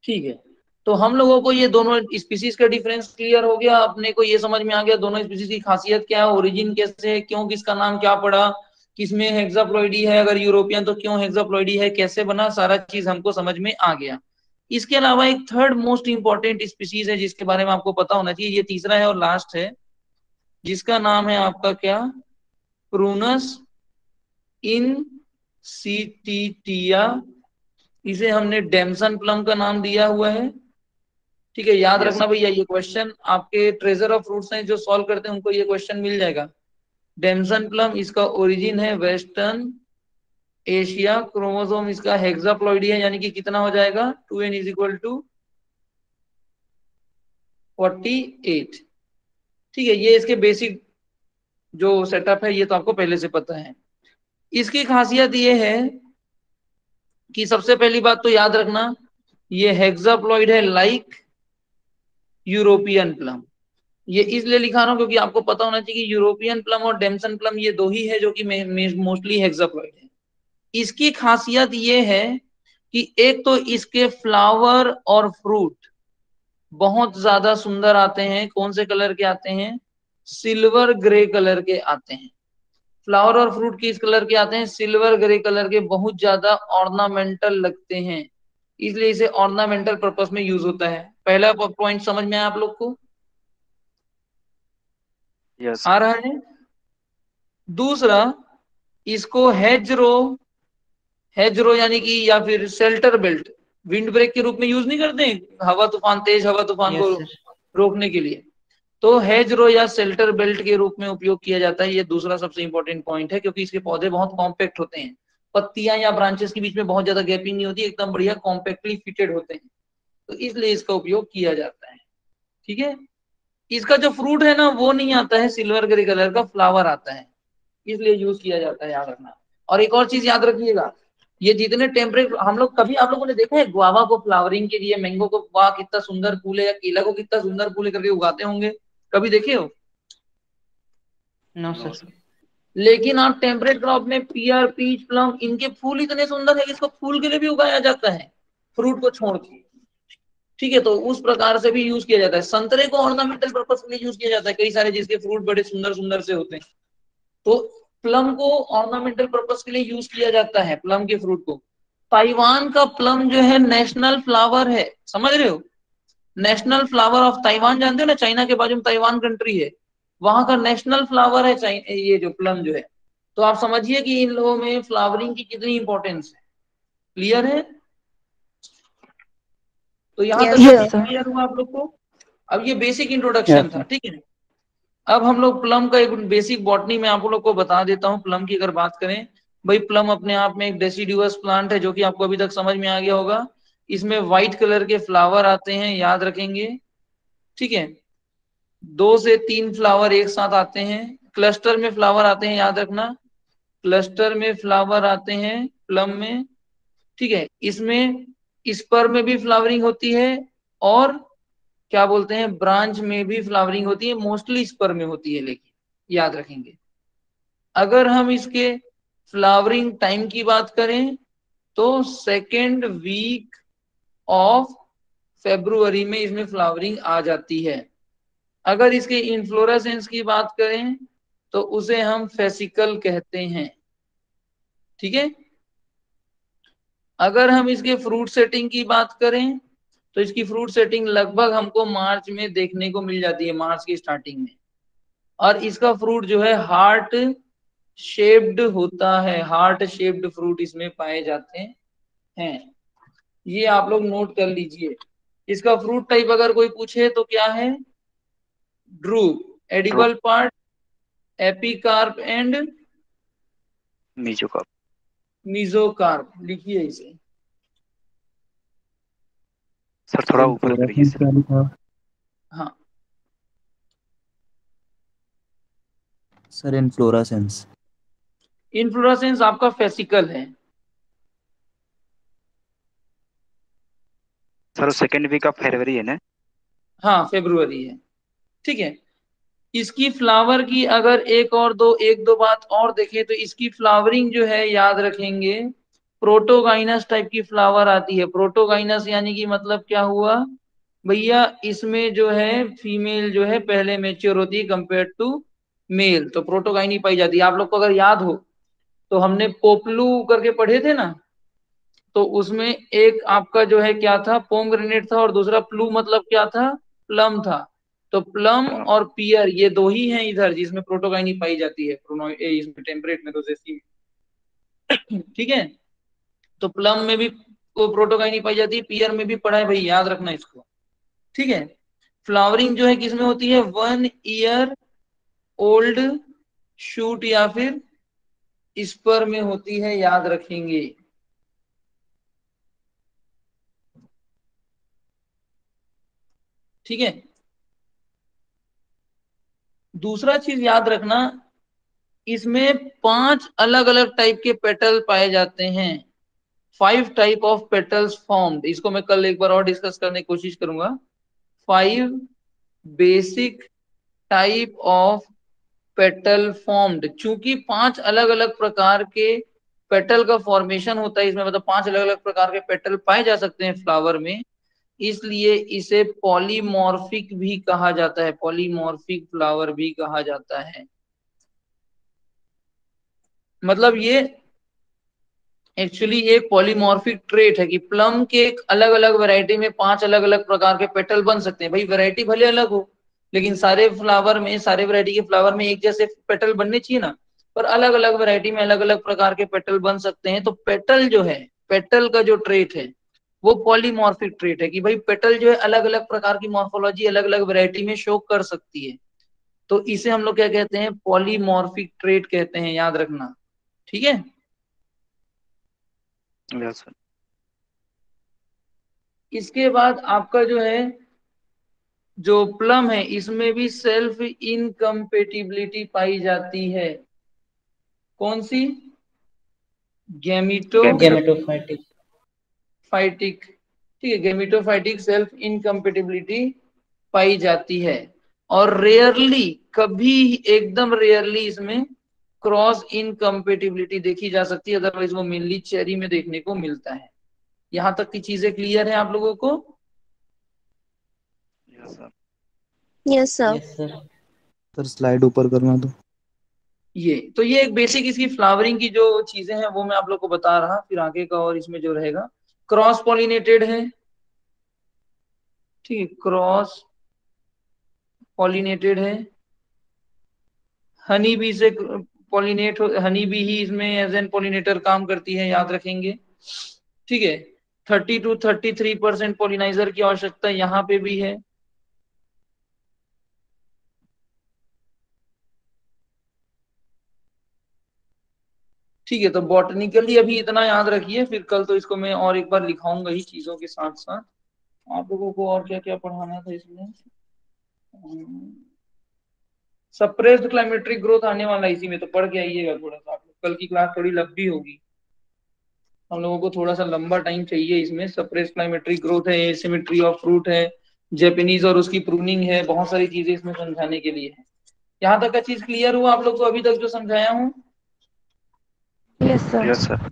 ठीक है। तो हम लोगों को ये दोनों स्पीसीज का डिफरेंस क्लियर हो गया, अपने को ये समझ में आ गया दोनों स्पीसीज की खासियत क्या है, ओरिजिन कैसे है, क्यों किसका नाम क्या पड़ा, किसमें हेक्साप्लॉइडी है, अगर यूरोपियन तो क्यों हेक्साप्लॉइडी है, कैसे बना, सारा चीज हमको समझ में आ गया। इसके अलावा एक थर्ड मोस्ट इंपॉर्टेंट स्पीसीज है जिसके बारे में आपको पता होना चाहिए, ये तीसरा है और लास्ट है, जिसका नाम है आपका क्या, प्रूनस इंसिटिटिया। इसे हमने डेमसन प्लम का नाम दिया हुआ है। ठीक है, याद Yes, रखना भैया, ये क्वेश्चन आपके ट्रेजर ऑफ फ्रूट्स हैं जो सॉल्व करते हैं उनको ये क्वेश्चन मिल जाएगा। डेमसन प्लम, इसका ओरिजिन है वेस्टर्न एशिया, क्रोमोसोम इसका हेक्साप्लॉइडी है, यानी कि कितना हो जाएगा 2n = 48। ठीक है, ये इसके बेसिक जो सेटअप है ये तो आपको पहले से पता है। इसकी खासियत ये है कि सबसे पहली बात तो याद रखना, ये हेक्साप्लॉइड है लाइक यूरोपियन प्लम। ये इसलिए लिखा रहा हूं क्योंकि आपको पता होना चाहिए कि यूरोपियन प्लम और डेमसन प्लम ये दो ही है जो कि मोस्टली हेक्साप्लॉइड है। इसकी खासियत ये है कि एक तो इसके फ्लावर और फ्रूट बहुत ज्यादा सुंदर आते हैं। कौन से कलर के आते हैं? सिल्वर ग्रे कलर के आते हैं। फ्लावर और फ्रूट किस कलर के आते हैं? सिल्वर ग्रे कलर के, बहुत ज्यादा ऑर्नामेंटल लगते हैं, इसलिए इसे ऑर्नामेंटल पर्पस में यूज होता है। पहला पॉइंट समझ में आया आप लोग को? yes, आ रहा है। दूसरा, इसको हेजरो यानी कि या फिर शेल्टर बेल्ट, विंड ब्रेक के रूप में यूज नहीं करते हैं, हवा तूफान, तेज हवा तूफान को Yes, sir. रोकने के लिए, तो हेजरो या शेल्टर बेल्ट के रूप में उपयोग किया जाता है। ये दूसरा सबसे इंपॉर्टेंट पॉइंट है, क्योंकि इसके पौधे बहुत कॉम्पैक्ट होते हैं, पत्तियां या ब्रांचेस के बीच में बहुत ज्यादा गैपिंग नहीं होती, एकदम बढ़िया कॉम्पैक्टली फिटेड होते हैं, तो इसलिए इसका उपयोग किया जाता है। ठीक है, इसका जो फ्रूट है ना वो नहीं आता है सिल्वर ग्रे कलर का, फ्लावर आता है, इसलिए यूज किया जाता है, याद रखना। और एक और चीज याद रखिएगा, ये जितने टेम्परेचर हम लोग, कभी आप लोगों ने देखा है गुआवा को फ्लावरिंग के लिए, मैंगो को वाह कितना सुंदर फूल है, या केला को कितना सुंदर फूल करके उगाते होंगे, कभी देखे हो? No, no, sir. sir. लेकिन आप टेम्परेट क्रॉप में पियर, पीच, प्लम, इनके फूल इतने सुंदर है कि इसको फूल के लिए भी उगाया जाता है, फ्रूट को छोड़ के। ठीक है, तो उस प्रकार से भी यूज किया जाता है। संतरे को ऑर्नामेंटल पर्पस के लिए यूज किया जाता है, कई सारे जिसके फ्रूट बड़े सुंदर सुंदर से होते हैं, तो प्लम को ऑर्नामेंटल पर्पस के लिए यूज किया जाता है, प्लम के फ्रूट को। ताइवान का प्लम जो है नेशनल फ्लावर है, समझ रहे हो? नेशनल फ्लावर ऑफ ताइवान, जानते हो ना, चाइना के बाजू में ताइवान कंट्री है, वहां का नेशनल फ्लावर है ये जो प्लम जो है। तो आप समझिए कि इन लोगों में फ्लावरिंग की कितनी इंपॉर्टेंस है। क्लियर है? तो यहाँ तक Yes, sir. क्लियर हुआ आप लोग को? अब ये बेसिक इंट्रोडक्शन था, ठीक है। अब हम लोग प्लम का एक बेसिक बॉटनी में आप लोग को बता देता हूँ। प्लम की अगर बात करें भाई, प्लम अपने आप में एक डेसिडुअस प्लांट है, जो कि आपको अभी तक समझ में आ गया होगा। इसमें व्हाइट कलर के फ्लावर आते हैं, याद रखेंगे, ठीक है। 2 से 3 फ्लावर एक साथ आते हैं, क्लस्टर में फ्लावर आते हैं, याद रखना, क्लस्टर में फ्लावर आते हैं प्लम में, ठीक है। इसमें स्पर में भी फ्लावरिंग होती है, और क्या बोलते हैं, ब्रांच में भी फ्लावरिंग होती है, मोस्टली स्पर में होती है, लेकिन याद रखेंगे। अगर हम इसके फ्लावरिंग टाइम की बात करें तो 2nd वीक ऑफ फेब्रुवरी में इसमें फ्लावरिंग आ जाती है। अगर इसके इन्फ्लोरेसेंस की बात करें तो उसे हम फेसिकल कहते हैं, ठीक है। अगर हम इसके फ्रूट सेटिंग की बात करें तो इसकी फ्रूट सेटिंग लगभग हमको मार्च में देखने को मिल जाती है, मार्च की स्टार्टिंग में। और इसका फ्रूट जो है हार्ट शेप्ड होता है, हार्ट शेप्ड फ्रूट इसमें पाए जाते हैं। ये आप लोग नोट कर लीजिए। इसका फ्रूट टाइप अगर कोई पूछे तो क्या है? Drupe, edible part, epicarp and mesocarp. Mesocarp, लिखिए इसे। सर थोड़ा ऊपर करिए इन्फ्लोरेसेंस सर। क्या लिखा? हाँ सर इन्फ्लोरेसेंस। इन्फ्लोरेसेंस आपका फेसिकल है। सर सेकेंड वीक ऑफ फरवरी है ना? हाँ फेब्रुवरी है, ठीक है। इसकी फ्लावर की अगर एक दो बात और देखें तो इसकी फ्लावरिंग जो है याद रखेंगे, प्रोटोगाइनस टाइप की फ्लावर आती है। प्रोटोगाइनस यानी कि मतलब क्या हुआ भैया, इसमें जो है फीमेल जो है पहले मेच्योर होती है कंपेयर टू मेल, तो प्रोटोगाइनी पाई जाती है। आप लोग को अगर याद हो तो हमने पोपलू करके पढ़े थे ना, तो उसमें एक आपका जो है क्या था, पोमग्रेनेट था, और दूसरा प्लू मतलब क्या था, प्लम था। तो प्लम और पियर ये दो ही हैं इधर जिसमें प्रोटोगाइनी पाई जाती है, इसमें टेम्परेट में रोसेसी में। ठीक है, तो प्लम में भी प्रोटोगाइनी पाई जाती है, पियर में भी पढ़ा है भाई, याद रखना इसको। ठीक है, फ्लावरिंग जो है किसमें होती है, 1 ईयर ओल्ड शूट या फिर स्पर में होती है, याद रखेंगे। ठीक है, दूसरा चीज याद रखना, इसमें 5 अलग अलग टाइप के पेटल पाए जाते हैं। 5 टाइप ऑफ पेटल्स फॉर्म्ड, इसको मैं कल एक बार और डिस्कस करने की कोशिश करूंगा। 5 basic type of petal formed, चूंकि 5 अलग अलग प्रकार के पेटल का फॉर्मेशन होता है इसमें, मतलब 5 अलग अलग प्रकार के पेटल पाए जा सकते हैं फ्लावर में, इसलिए इसे पॉलीमॉर्फिक भी कहा जाता है, पॉलीमॉर्फिक फ्लावर भी कहा जाता है। मतलब ये एक्चुअली एक पॉलीमॉर्फिक ट्रेट है कि प्लम के एक अलग अलग वैरायटी में 5 अलग अलग प्रकार के पेटल बन सकते हैं। भाई वैरायटी भले अलग हो, लेकिन सारे फ्लावर में, सारे वैरायटी के फ्लावर में एक जैसे पेटल बनने चाहिए ना, पर अलग अलग वैरायटी में अलग अलग प्रकार के पेटल बन सकते हैं। तो पेटल जो है, पेटल का जो ट्रेट है वो पॉलीमॉर्फिक ट्रेट है कि भाई पेटल जो है अलग अलग प्रकार की मॉर्फोलॉजी अलग अलग वैरायटी में शो कर सकती है। तो इसे हम लोग क्या कहते हैं, पॉलीमॉर्फिक ट्रेट कहते हैं, याद रखना। ठीक है, यस सर। इसके बाद आपका जो है, जो प्लम है इसमें भी सेल्फ इनकम्पेटिबिलिटी पाई जाती है। कौन सी, गेमेटोफाइटिक। फाइटिक। ठीक है, गेमिटोफाइटिक सेल्फ इनकम्पेटिबिलिटी पाई जाती है। और रेयरली, कभी एकदम रेयरली इसमें क्रॉस इनकम्पेटिबिलिटी देखी जा सकती है, अदरवाइज वो मेनली चेरी में देखने को मिलता है। यहां तक की चीजें क्लियर है आप लोगों को? Yes sir. Yes, sir. Yes sir. Sir slide ऊपर करना तो। ये एक बेसिक इसकी फ्लावरिंग की जो चीजें हैं वो मैं आप लोग को बता रहा, फिर आगे का और इसमें जो रहेगा। क्रॉस पॉलिनेटेड है, ठीक है, क्रॉस पॉलिनेटेड है। हनी बी से पॉलिनेट, हनी बी ही इसमें एज एन पॉलिनेटर काम करती है, याद रखेंगे। ठीक है, 30 to 33% पॉलिनाइजर की आवश्यकता यहाँ पे भी है। ठीक है, तो बॉटनिकली अभी इतना याद रखिए, फिर कल तो इसको मैं और एक बार लिखाऊंगा ही चीजों के साथ साथ। आप लोगों को और क्या क्या पढ़ाना था इसमें, सप्रेस्ड क्लाइमेट्रिक ग्रोथ आने वाला इसी में, तो पढ़ के आइएगा थोड़ा सा। आप लोग कल की क्लास थोड़ी लंबी होगी, हम लोगों को थोड़ा सा लंबा टाइम चाहिए इसमें। सप्रेस्ड क्लाइमेट्रिक ग्रोथ है, एसिमेट्री ऑफ फ्रूट है, जेपनीज और उसकी प्रूनिंग है, बहुत सारी चीजें इसमें समझाने के लिए है। यहाँ तक का चीज क्लियर हुआ आप लोग को अभी तक जो समझाया हूँ? Yes sir. Yes sir.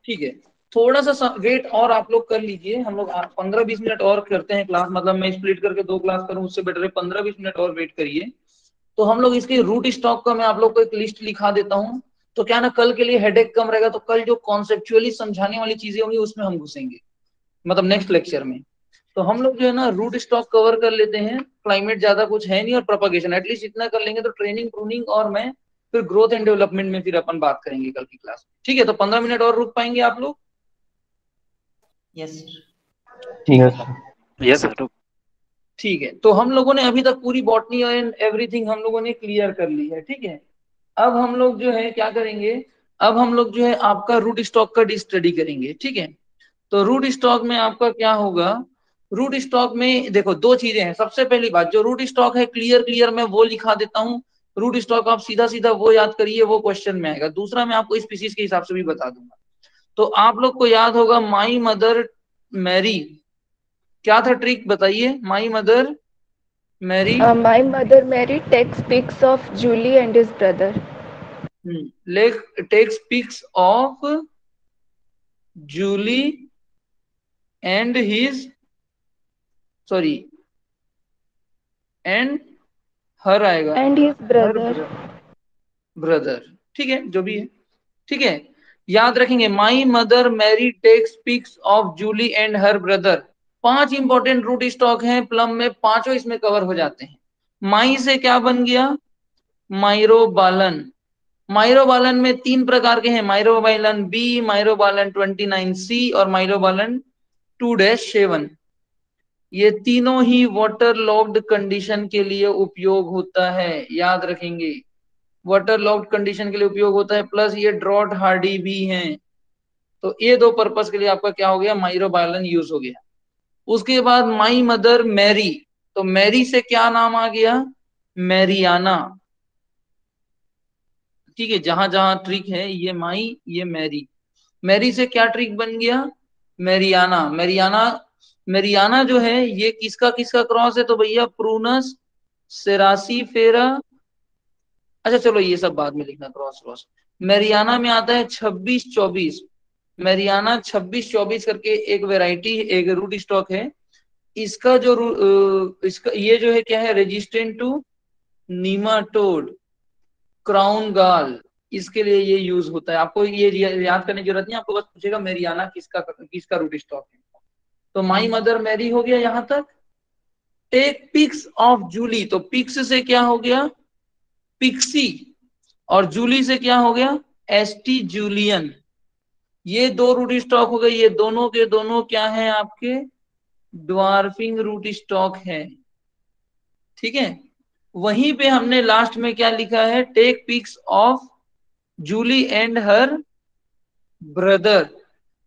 ठीक है, थोड़ा सा वेट और आप लोग कर लीजिए, हम लोग 15-20 मिनट और करते हैं क्लास, मतलब मैं स्प्लिट करके 2 क्लास करूं उससे बेटर है, 15-20 मिनट और वेट करिए। तो हम लोग इसके रूट स्टॉक का मैं आप लोग को एक लिस्ट लिखा देता हूँ, तो क्या ना कल के लिए हेडेक कम रहेगा। तो कल जो कॉन्सेप्चुअली समझाने वाली चीजें होंगी उसमें हम घुसेंगे, मतलब नेक्स्ट लेक्चर में। तो हम लोग जो है ना रूट स्टॉक कवर कर लेते हैं, क्लाइमेट ज्यादा कुछ है नहीं, और प्रोपगेशन एटलीस्ट इतना कर लेंगे, तो ट्रेनिंग, प्रूनिंग और मैं फिर ग्रोथ एंड डेवलपमेंट में फिर अपन बात करेंगे कल की क्लास में। ठीक है, तो 15 मिनट और रुक पाएंगे आप लोग? Yes sir. ठीक है, यस सर। ठीक है। तो हम लोगों ने अभी तक पूरी बॉटनी एंड एवरीथिंग हम लोगों ने क्लियर कर ली है। ठीक है, अब हम लोग जो है क्या करेंगे, अब हम लोग जो है आपका रूट स्टॉक का स्टडी करेंगे। ठीक है, तो रूट स्टॉक में आपका क्या होगा, रूट स्टॉक में देखो दो चीजें हैं। सबसे पहली बात, जो रूट स्टॉक है क्लियर मैं वो लिखा देता हूँ। रूट स्टॉक आप सीधा सीधा वो याद करिए, वो क्वेश्चन में आएगा। दूसरा मैं आपको स्पीसीज के हिसाब से भी बता दूंगा। तो आप लोग को याद होगा माई मदर मैरी, क्या था ट्रिक बताइए। My mother Mary, My mother Mary takes pics of Julie and his brother. Takes pics of Julie and his, sorry and her आएगा, And his her brother. Brother, ठीक है जो भी है, ठीक है। याद रखेंगे my mother Mary takes pics of Julie and her brother. 5 important root stock हैं प्लम में, पांचों इसमें कवर हो जाते हैं। माई से क्या बन गया, माइरोबालन। माइरोबालन में 3 प्रकार के हैं, माइरोबालन बी, माइरोबालन 29C और माइरोबालन 2-7। ये तीनों ही वाटर लॉक्ड कंडीशन के लिए उपयोग होता है, याद रखेंगे। वाटर लॉक्ड कंडीशन के लिए उपयोग होता है, प्लस ये ड्रॉट हार्डी भी हैं। तो ये 2 पर्पस के लिए आपका क्या हो गया, माइरोबालन यूज हो गया। उसके बाद माई मदर मैरी, तो मैरी से क्या नाम आ गया, मैरियाना। ठीक है, जहां जहां ट्रिक है, ये माई ये मैरी। मैरी से क्या ट्रिक बन गया, मैरियाना। मैरियाना जो है ये किसका किसका क्रॉस है, तो भैया प्रूनस सेरासी फेरा। अच्छा चलो ये सब बाद में लिखना, क्रॉस। मैरियाना में आता है 26-24। मैरियाना 26-24 करके एक वेराइटी, एक रूट स्टॉक है। इसका जो इसका ये जो है क्या है, रेजिस्टेंट टू नीमाटोड, क्राउन गाल, इसके लिए ये यूज होता है। आपको ये याद करने की जरूरत नहीं, आपको बस पूछेगा मैरियाना किसका रूट स्टॉक है। तो माई मदर मैरी हो गया यहां तक। टेक पिक्स ऑफ जूली, तो पिक्स से क्या हो गया, पिक्सी, और जूली से क्या हो गया, एसटी जूलियन। ये 2 रूट स्टॉक हो गए, ये दोनों के दोनों क्या है आपके, ड्वार्फिंग रूट स्टॉक है। ठीक है, वहीं पे हमने लास्ट में क्या लिखा है, take pics of Julie and her brother.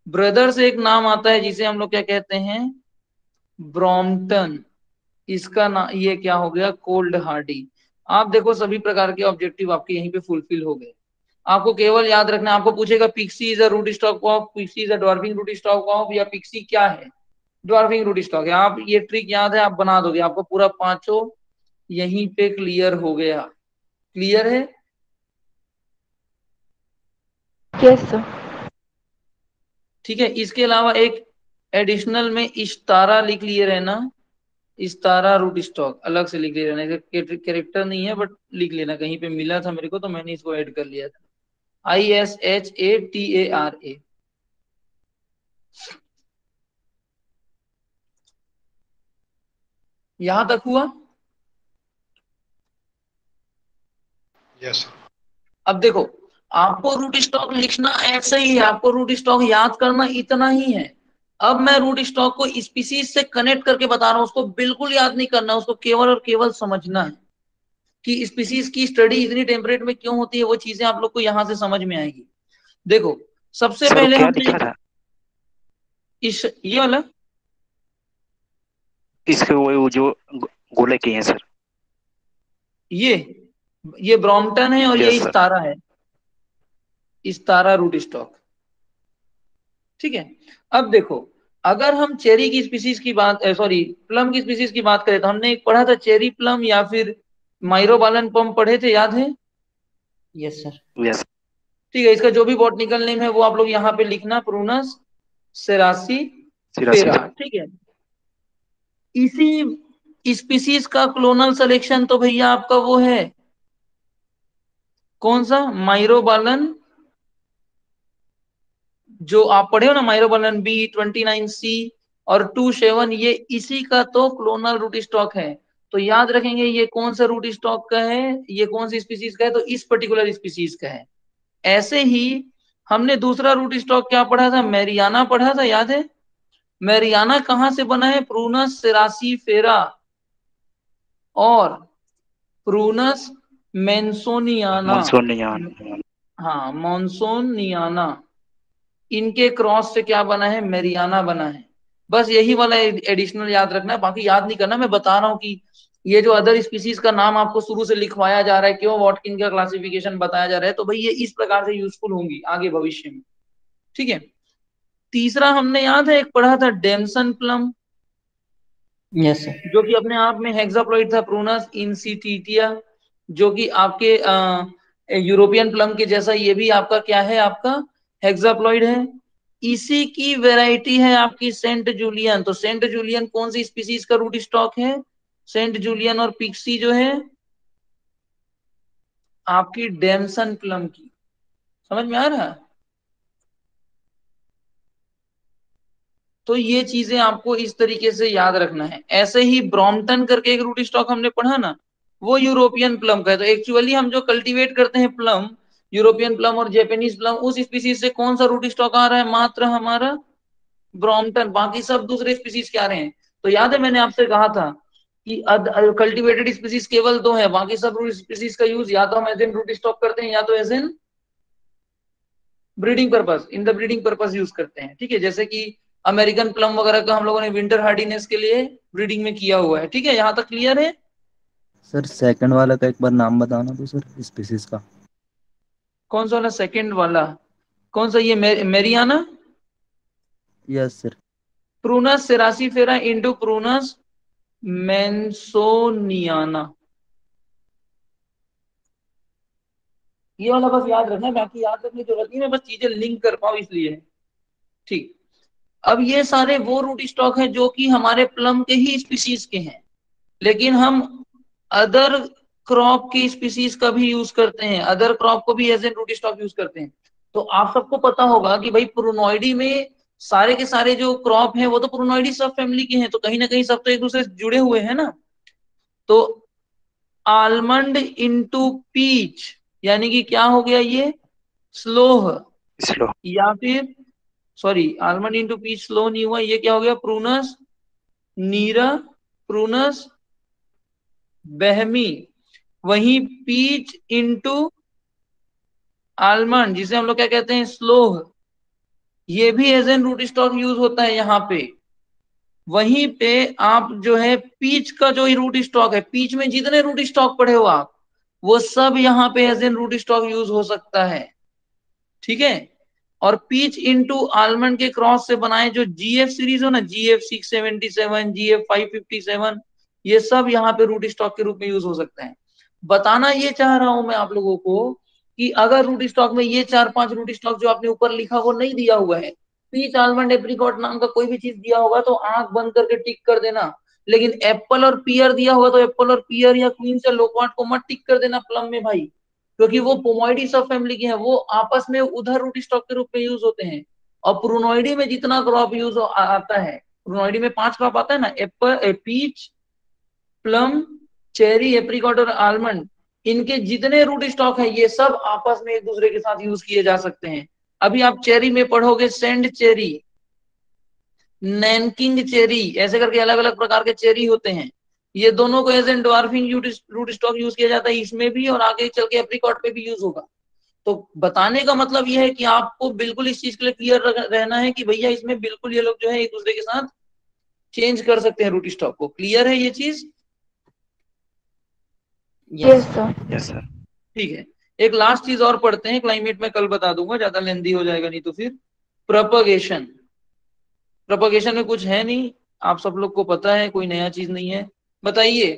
Brother से एक नाम आता है जिसे हम लोग क्या कहते हैं, ब्रॉम्पटन। इसका नाम ये क्या हो गया, कोल्ड हार्डी। आप देखो सभी प्रकार के ऑब्जेक्टिव आपके यहीं पे फुलफिल हो गए। आपको केवल याद रखना, आपको पूछेगा Pixy is a root stock of, Pixy is a dwarfing root stock of, या पिक्सी क्या है, ड्वार्फिंग रूट स्टॉक है। आप ये ट्रिक याद है, आप बना दोगे, आपको पूरा पांचों यहीं पे क्लियर हो गया। क्लियर है, Yes, sir. ठीक है। इसके अलावा एक एडिशनल में इश्तारा लिख लिए रहना, इस्तारा रूट स्टॉक अलग से लिख लेना, कैरेक्टर नहीं है बट लिख लेना, कहीं पे मिला था मेरे को तो मैंने इसको ऐड कर लिया था। ISHATARA। यहां तक हुआ। यस। अब देखो, आपको रूट स्टॉक लिखना ऐसा ही है, आपको रूट स्टॉक याद करना इतना ही है। अब मैं रूट स्टॉक को स्पीसीज से कनेक्ट करके बता रहा हूं, उसको बिल्कुल याद नहीं करना, उसको केवल और केवल समझना है कि स्पीसीज की स्टडी इतनी टेम्परेट में क्यों होती है। वो चीजें आप लोग को यहां से समझ में आएगी। देखो सबसे सर पहले क्या हमने लिखा था, इस ये वाला, इसके वो जो गोले किए हैं सर। ये ब्रॉम्पटन है और ये यस सर। इस्तारा है, इस्तारा रूट स्टॉक। ठीक है, अब देखो अगर हम चेरी की स्पीसीज की बात, सॉरी प्लम की स्पीसीज की बात करें, तो हमने एक पढ़ा था चेरी प्लम या फिर माइरोबालन प्लम पढ़े थे, याद है। Yes sir. यस। ठीक है, इसका जो भी बॉटनिकल नेम है वो आप लोग यहाँ पे लिखना, प्रूनस सेरासी सिरासी। फेरा। ठीक है, इसी स्पीसीज का क्लोनल सिलेक्शन तो भैया आपका वो है, कौन सा, माइरोबालन, जो आप पढ़े हो ना, माइरोबालन बी 29C और 27, ये इसी का तो क्लोनल रूट स्टॉक है। तो याद रखेंगे ये कौन सा रूट स्टॉक का है, ये कौन सी स्पीसीज का है, तो इस पर्टिकुलर स्पीसीज का है। ऐसे ही हमने दूसरा रूट स्टॉक क्या पढ़ा था, मैरियाना पढ़ा था, याद है। मैरियाना कहां से बना है, प्रूनस सेरासी फेरा और प्रूनस मेंसोनियाना। मॉन्सोनियन। हाँ, मॉन्सोनियाना, इनके क्रॉस से क्या बना है, मैरियाना बना है। बस यही वाला एडिशनल याद रखना है, बाकी याद नहीं करना। मैं बता रहा हूँ कि ये जो अदर स्पीसीज का नाम आपको शुरू से लिखवाया जा रहा है, क्यों वॉटकिन का क्लासिफिकेशन बताया जा रहा है, तो भाई ये इस प्रकार से यूजफुल होंगी आगे भविष्य में। ठीक है, तीसरा हमने याद है एक पढ़ा था डेमसन प्लम, यस सर। जो कि अपने आप में हेक्साप्लॉइड था, प्रूनस इंसिटिटिया, जो कि आपके यूरोपियन प्लम के जैसा ये भी आपका क्या है, आपका हेक्साप्लॉइड है। इसी की वैरायटी है आपकी सेंट जूलियन। तो सेंट जूलियन कौन सी स्पीसीज का रूट स्टॉक है? सेंट जूलियन और पिक्सी जो है आपकी डेमसन प्लम की। समझ में आ रहा है? तो ये चीजें आपको इस तरीके से याद रखना है। ऐसे ही ब्रॉम्पटन करके एक रूट स्टॉक हमने पढ़ा ना, वो यूरोपियन प्लम का है। तो एक्चुअली हम जो कल्टीवेट करते हैं प्लम, यूरोपियन प्लम और जापानीज प्लम, उस स्पीसीज से कौन सा रूट स्टॉक आ रहा है? मात्र हमारा ब्रॉम्पटन, बाकी सब दूसरे स्पीसीज के आ रहे हैं। तो याद है मैंने आपसे कहा था कि कल्टीवेटेड स्पीसीज केवल दो है, बाकी सब रूट स्पीसीज का यूज या तो हम एज इन रूट स्टॉक करते हैं या तो as in breeding purpose, in the breeding purpose use करते हैं। ठीक है, जैसे कि अमेरिकन प्लम वगैरह का हम लोगों ने विंटर हार्डीनेस के लिए ब्रीडिंग में किया हुआ है। ठीक है, यहाँ तक क्लियर है? सर सेकंड वाला का एक बार नाम बताना तो सर, स्पीसीज का। कौन सा वाला? सेकंड वाला कौन सा? ये Mariana, yes sir. Prunus cerasifera into Prunus munsoniana, ये वाला बस याद रखना, बाकी याद रखने की जरूरत नहीं है, बस चीजें लिंक कर पाओ इसलिए। ठीक, अब ये सारे वो रूट स्टॉक है जो कि हमारे प्लम के ही स्पीसीज के हैं, लेकिन हम अदर क्रॉप की स्पीसीज का भी यूज करते हैं, अदर क्रॉप को भी as an root stock use करते हैं। तो आप सबको पता होगा कि भाई प्रोनोइडी में सारे के सारे जो क्रॉप हैं वो तो प्रोनोइडी सब फैमिली के हैं, तो कहीं ना कहीं सब तो एक दूसरे से जुड़े हुए हैं ना। तो आलमंड इंटू पीच, यानी कि क्या हो गया ये? स्लोह। स्लो। या फिर sorry, almond into peach sloe नहीं हुआ, ये क्या हो गया? प्रूनस नीरा, प्रूनस बहमी। वहीं पीच इंटू आलमंड, जिसे हम लोग क्या कहते हैं? स्लोह, ये भी as an root stock use होता है यहाँ पे। वहीं पे आप जो है पीच का जो रूट स्टॉक है, पीच में जितने रूट स्टॉक पढ़े हो आप, वो सब यहाँ पे as an root stock use हो सकता है। ठीक है, और पीच इंटू आलमंड के क्रॉस से बनाए जो जीएफ सीरीज हो ना, जीएफ 677, जीएफ 557, ये सब यहाँ पे रूट स्टॉक के रूप में यूज हो सकते हैं। बताना ये चाह रहा हूं मैं आप लोगों को कि अगर रूट स्टॉक में ये 4-5 रूट स्टॉक जो आपने ऊपर लिखा वो नहीं दिया हुआ है, पीच आलमंड एप्रिकॉट नाम का कोई भी चीज दिया होगा तो आंख बंद करके टिक कर देना। लेकिन एप्पल और पियर दिया होगा तो एप्पल और पियर या क्वींस या लोक्वार्ट को मत टिक कर देना प्लम में भाई, क्योंकि वो पोमोइडी सब फैमिली के हैं, वो आपस में उधर रूट स्टॉक के रूप में यूज होते हैं। और प्रोनोइडी में जितना क्रॉप यूज आता है, प्रोनोइडी में 5 क्रॉप आता है ना, apple, peach, plum, cherry, apricot और आलमंड, इनके जितने रूट स्टॉक है ये सब आपस में एक दूसरे के साथ यूज किए जा सकते हैं। अभी आप चेरी में पढ़ोगे सेंड चेरी, नैनकिंग चेरी, ऐसे करके अलग अलग प्रकार के चेरी होते हैं। ये दोनों को as an dwarfing root stock use किया जाता है इसमें भी, और आगे चल के एप्रिकॉट पे भी यूज होगा। तो बताने का मतलब यह है कि आपको बिल्कुल इस चीज के लिए क्लियर रहना है कि भैया इसमें बिल्कुल ये लोग जो है एक दूसरे के साथ चेंज कर सकते हैं रूट स्टॉक को। क्लियर है ये चीज? Yes, sir. Yes sir. ठीक है, एक लास्ट चीज और पढ़ते हैं, क्लाइमेट में कल बता दूंगा, ज्यादा लेंदी हो जाएगा नहीं तो फिर। प्रोपगेशन, प्रोपगेशन में कुछ है नहीं, आप सब लोग को पता है, कोई नया चीज नहीं है। बताइए,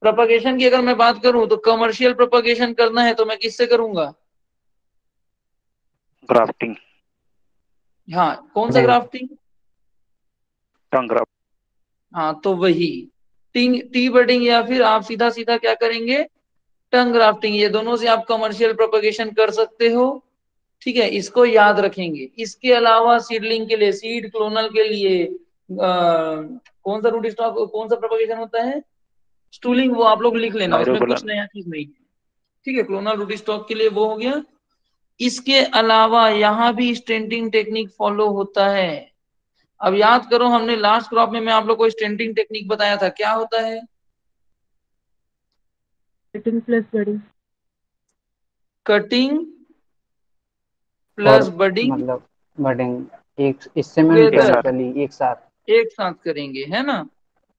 प्रोपगेशन की अगर मैं बात करूं तो कमर्शियल प्रोपगेशन करना है तो मैं किससे करूंगा? ग्राफ्टिंग। हाँ, कौन सा ग्राफ्टिंग? टंग ग्राफ्ट। हाँ, तो वही टी बडिंग, या फिर आप सीधा सीधा क्या करेंगे? टंग ग्राफ्टिंग। ये दोनों से आप कमर्शियल प्रोपगेशन कर सकते हो। ठीक है, इसको याद रखेंगे। इसके अलावा सीडलिंग के लिए, सीड क्लोनल के लिए कौन सा रूट स्टॉक, कौन सा प्रोपगेशन होता है? स्टूलिंग, वो आप लोग लिख लेना, उसमें कुछ माइरोगुलन। नया चीज नहीं है। ठीक है, क्लोनल रूट स्टॉक के लिए वो हो गया। इसके अलावा यहाँ भी स्टेंटिंग टेक्निक फॉलो होता है। अब याद करो, हमने लास्ट क्रॉप में मैं आप लोग को स्टेंटिंग टेक्निक बताया था, क्या होता है? Cutting plus budding. कटिंग और प्लस बडिंग मतलब बडिंग एक इससे में टुगेदर। टेक्निकली एक साथ। एक साथ करेंगे, है ना,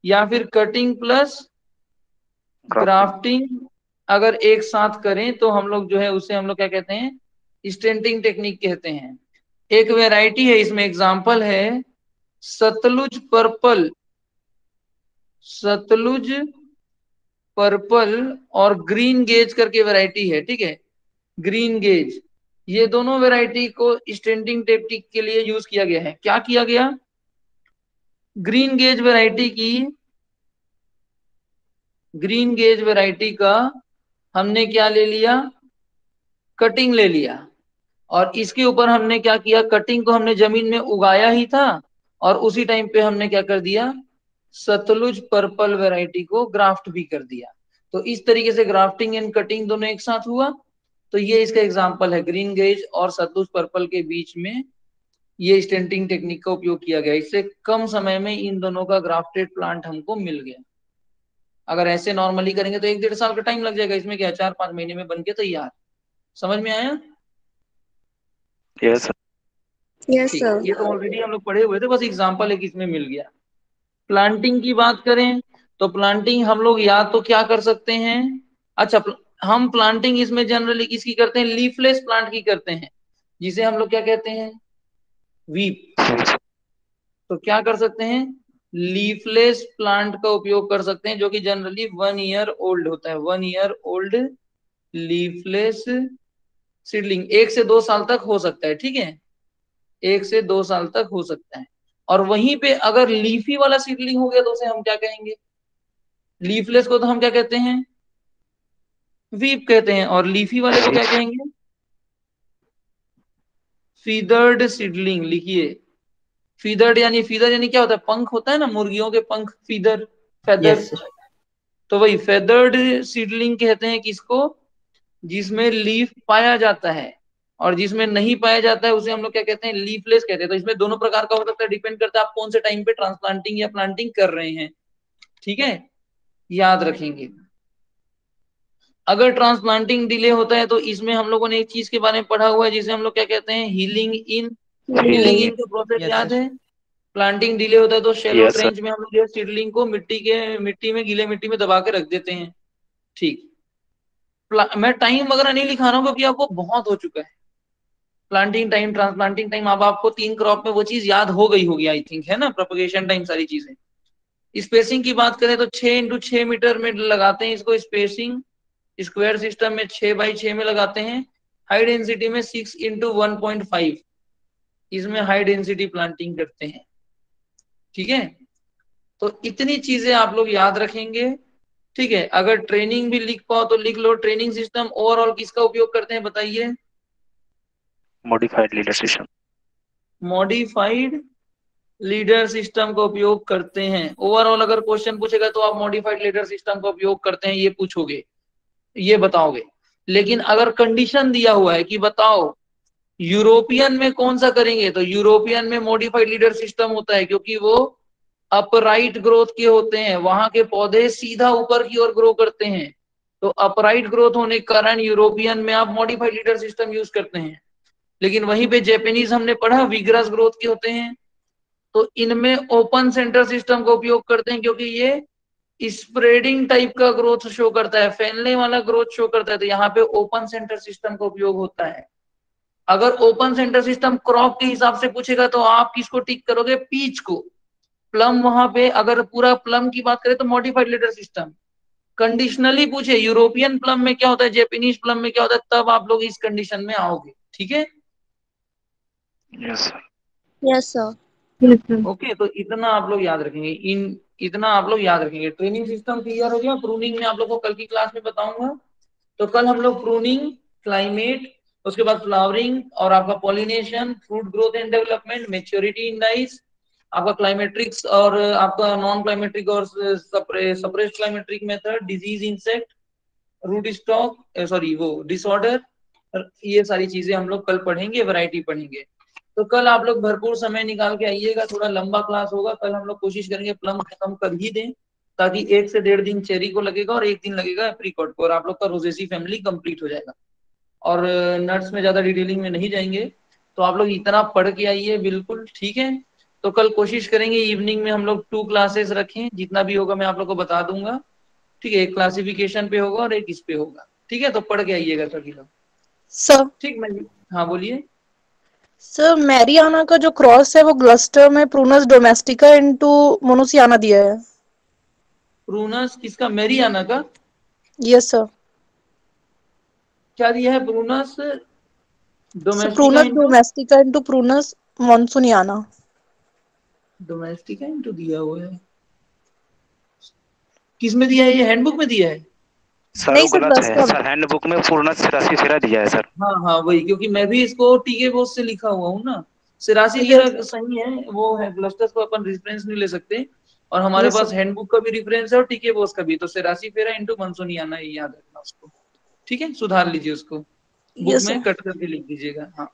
या फिर कटिंग प्लस ग्राफ्टिंग अगर एक साथ करें तो हम लोग जो है उसे हम लोग क्या कहते हैं, स्टेंटिंग टेक्निक कहते हैं। एक वैरायटी है इसमें, एग्जांपल है सतलुज पर्पल, सतलुज पर्पल और ग्रीन गेज करके वैरायटी है, ठीक है, ग्रीन गेज। ये दोनों वैरायटी को स्टेंटिंग टेक्निक के लिए यूज किया गया है। क्या किया गया, ग्रीन गेज वैरायटी की, ग्रीन गेज वैरायटी का हमने क्या ले लिया, कटिंग ले लिया, और इसके ऊपर हमने क्या किया, कटिंग को हमने जमीन में उगाया ही था और उसी टाइम पे हमने क्या कर दिया, सतलुज पर्पल वैरायटी को ग्राफ्ट भी कर दिया। तो इस तरीके से ग्राफ्टिंग एंड कटिंग दोनों एक साथ हुआ। तो ये इसका एग्जांपल है, ग्रीन गेज और सतलुज पर्पल के बीच में ये स्टेंटिंग टेक्निक का उपयोग किया गया। इससे कम समय में इन दोनों का ग्राफ्टेड प्लांट हमको मिल गया। अगर ऐसे नॉर्मली करेंगे तो 1-1.5 साल का टाइम लग जाएगा, इसमें क्या 4-5 महीने में बन के तैयार। समझ में आया? यस Yes, ठीक, sir. ये तो ऑलरेडी हम लोग पढ़े हुए थे, बस एग्जांपल एक इसमें मिल गया। प्लांटिंग की बात करें तो प्लांटिंग हम लोग या तो क्या कर सकते हैं, अच्छा हम प्लांटिंग इसमें जनरली किसकी करते हैं, लीफलेस प्लांट की करते हैं, जिसे हम लोग क्या कहते हैं, वीप। तो क्या कर सकते हैं, लीफलेस प्लांट का उपयोग कर सकते हैं, जो कि जनरली 1 ईयर ओल्ड होता है, 1 ईयर ओल्ड लीफलेस सीडलिंग 1 से 2 साल तक हो सकता है, ठीक है, 1 से 2 साल तक हो सकता है। और वहीं पे अगर लीफी वाला सीडलिंग हो गया तो उसे हम क्या कहेंगे, लीफलेस को तो हम क्या कहते हैं, वीप कहते हैं, और लीफी वाले को क्या कहेंगे, फीदर्ड सीडलिंग। लिखिए, फीदर्ड यानी, फीदर यानी क्या होता है, पंख होता है ना, मुर्गियों के पंख, फीदर, फेदर। Yes, sir. तो वही फेदर्ड सीडलिंग कहते हैं किसको, जिसमें लीफ पाया जाता है, और जिसमें नहीं पाया जाता है उसे हम लोग क्या कहते हैं, लीफलेस कहते हैं। तो इसमें दोनों प्रकार का हो सकता है, डिपेंड करता है आप कौन से टाइम पे ट्रांसप्लांटिंग या प्लांटिंग कर रहे हैं, ठीक है, याद रखेंगे। अगर ट्रांसप्लांटिंग डिले होता है तो इसमें हम लोगों ने एक चीज के बारे में पढ़ा हुआ है जिसे हम लोग क्या कहते हैं, हीलिंग इन। हीलिंग इन का प्रोसेस Yes, याद sir. है? प्लांटिंग डिले होता है तो शेलो Yes, sir. ट्रेंच में हम लोग जो सीडलिंग को मिट्टी में गीले मिट्टी में दबा के रख देते हैं, ठीक। मैं टाइम वगैरह नहीं लिखा रहा हूँ क्योंकि आपको बहुत हो चुका है, प्लांटिंग टाइम, ट्रांसप्लांटिंग टाइम, अब आपको 3 क्रॉप में वो चीज याद हो गई होगी आई थिंक, है ना, प्रोपगेशन टाइम, सारी चीजें। स्पेसिंग की बात करें तो 6x6 मीटर में लगाते हैं इसको, स्पेसिंग स्क्वायर सिस्टम में 6x6 में लगाते हैं। हाई डेंसिटी में 6x1.5, इसमें हाई डेंसिटी प्लांटिंग करते हैं, ठीक है। तो इतनी चीजें आप लोग याद रखेंगे, ठीक है। अगर ट्रेनिंग भी लिख पाओ तो लिख लो। ट्रेनिंग सिस्टम ओवरऑल किसका उपयोग करते हैं बताइए, modified leader system. Modified leader system का उपयोग करते हैं। ओवरऑल अगर क्वेश्चन पूछेगा तो आप मॉडिफाइड लीडर सिस्टम का उपयोग करते हैं ये पूछोगे, ये बताओगे। लेकिन अगर कंडीशन दिया हुआ है कि बताओ यूरोपियन में कौन सा करेंगे, तो यूरोपियन में मॉडिफाइड लीडर सिस्टम होता है, क्योंकि वो अपराइट ग्रोथ के होते हैं, वहां के पौधे सीधा ऊपर की ओर ग्रो करते हैं। तो अपराइट ग्रोथ होने के कारण यूरोपियन में आप मॉडिफाइड लीडर सिस्टम यूज करते हैं। लेकिन वहीं पे जैपनीज हमने पढ़ा विग्रस ग्रोथ के होते हैं, तो इनमें ओपन सेंटर सिस्टम का उपयोग करते हैं, क्योंकि ये स्प्रेडिंग टाइप का ग्रोथ शो करता है, फैलने वाला ग्रोथ शो करता है। तो यहाँ पे ओपन सेंटर सिस्टम का उपयोग होता है। अगर ओपन सेंटर सिस्टम क्रॉप के हिसाब से पूछेगा तो आप किसको टिक करोगे, पीच को। प्लम वहां पे अगर पूरा प्लम की बात करें तो मॉडिफाइड लीडर सिस्टम। कंडीशनली पूछे यूरोपियन प्लम में क्या होता है, जैपनीज प्लम में क्या होता है, तब आप लोग इस कंडीशन में आओगे, ठीक है। Yes sir. Yes, sir. Okay, तो इतना आप लोग याद रखेंगे, इतना आप लोग याद रखेंगे। ट्रेनिंग सिस्टम क्लियर हो गया। प्रूनिंग में आप लोग को कल की क्लास में बताऊंगा। तो कल हम लोग प्रूनिंग, क्लाइमेट, उसके बाद फ्लावरिंग और आपका pollination, fruit growth and development, maturity indices, आपका क्लाइमेट्रिक्स और आपका नॉन क्लाइमेट्रिक और suppressed climacteric method, disease insect, root stock, sorry वो डिसऑर्डर, ये सारी चीजें हम लोग कल पढ़ेंगे, वैरायटी पढ़ेंगे। तो कल आप लोग भरपूर समय निकाल के आइएगा, थोड़ा लंबा क्लास होगा कल। हम लोग कोशिश करेंगे प्लम खत्म कर ही दें, ताकि 1 से 1.5 दिन चेरी को लगेगा और 1 दिन लगेगा एप्रिकॉट को, और आप लोग का रोजेसी फैमिली कंप्लीट हो जाएगा। और नट्स में ज्यादा डिटेलिंग में नहीं जाएंगे, तो आप लोग इतना पढ़ के आइए बिल्कुल, ठीक है। तो कल कोशिश करेंगे इवनिंग में हम लोग 2 क्लासेस रखें, जितना भी होगा मैं आप लोग को बता दूंगा, ठीक है। एक क्लासिफिकेशन पे होगा और एक इस पे होगा, ठीक है। तो पढ़ के आइएगा सभी लोग, सर ठीक। मैं हाँ बोलिए। सर मैरियाना का जो क्रॉस है वो ग्लस्टर में प्रूनस डोमेस्टिका इनटू मोनोसियाना दिया है। प्रूनस किसका? मैरियाना का? Yes sir. क्या दिया है? Prunus domestica Prunus into domestica into Prunus munsoniana. Domestica into दिया हुआ है। किस में दिया है? ये हैंडबुक में दिया है? सर नहीं वो सर, गलत है ग्लस्टर सर, हैंडबुक में पूर्ण सिरासी फेरा दिया है सर। हाँ हाँ वही, क्योंकि मैं भी इसको टीके बोस से लिखा हुआ हूँ ना। सिरासी में। फेरा यस सही है, वो है क्लस्टर्स को अपन रेफरेंस नहीं ले सकते, और हमारे यस पास सर। हैंडबुक का भी रेफरेंस है और टीके बोस का भी। तो सिरासी फेरा इंटू मंसूनियाना, ये याद रखना उसको, ठीक है। सुधार लीजिए उसको, बुक यस में सर। कट करके लिख दीजिएगा। हाँ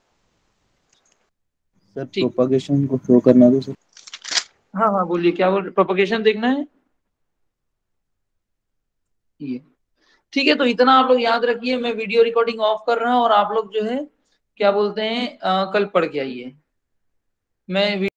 सर ठीक। प्रोपागेशन को शो करना तो सर। हाँ हाँ बोलिए, क्या बोल? प्रोपगेशन देखना है ये, ठीक है। तो इतना आप लोग याद रखिए, मैं वीडियो रिकॉर्डिंग ऑफ कर रहा हूँ, और आप लोग जो है क्या बोलते हैं कल पढ़ के आइए। मैं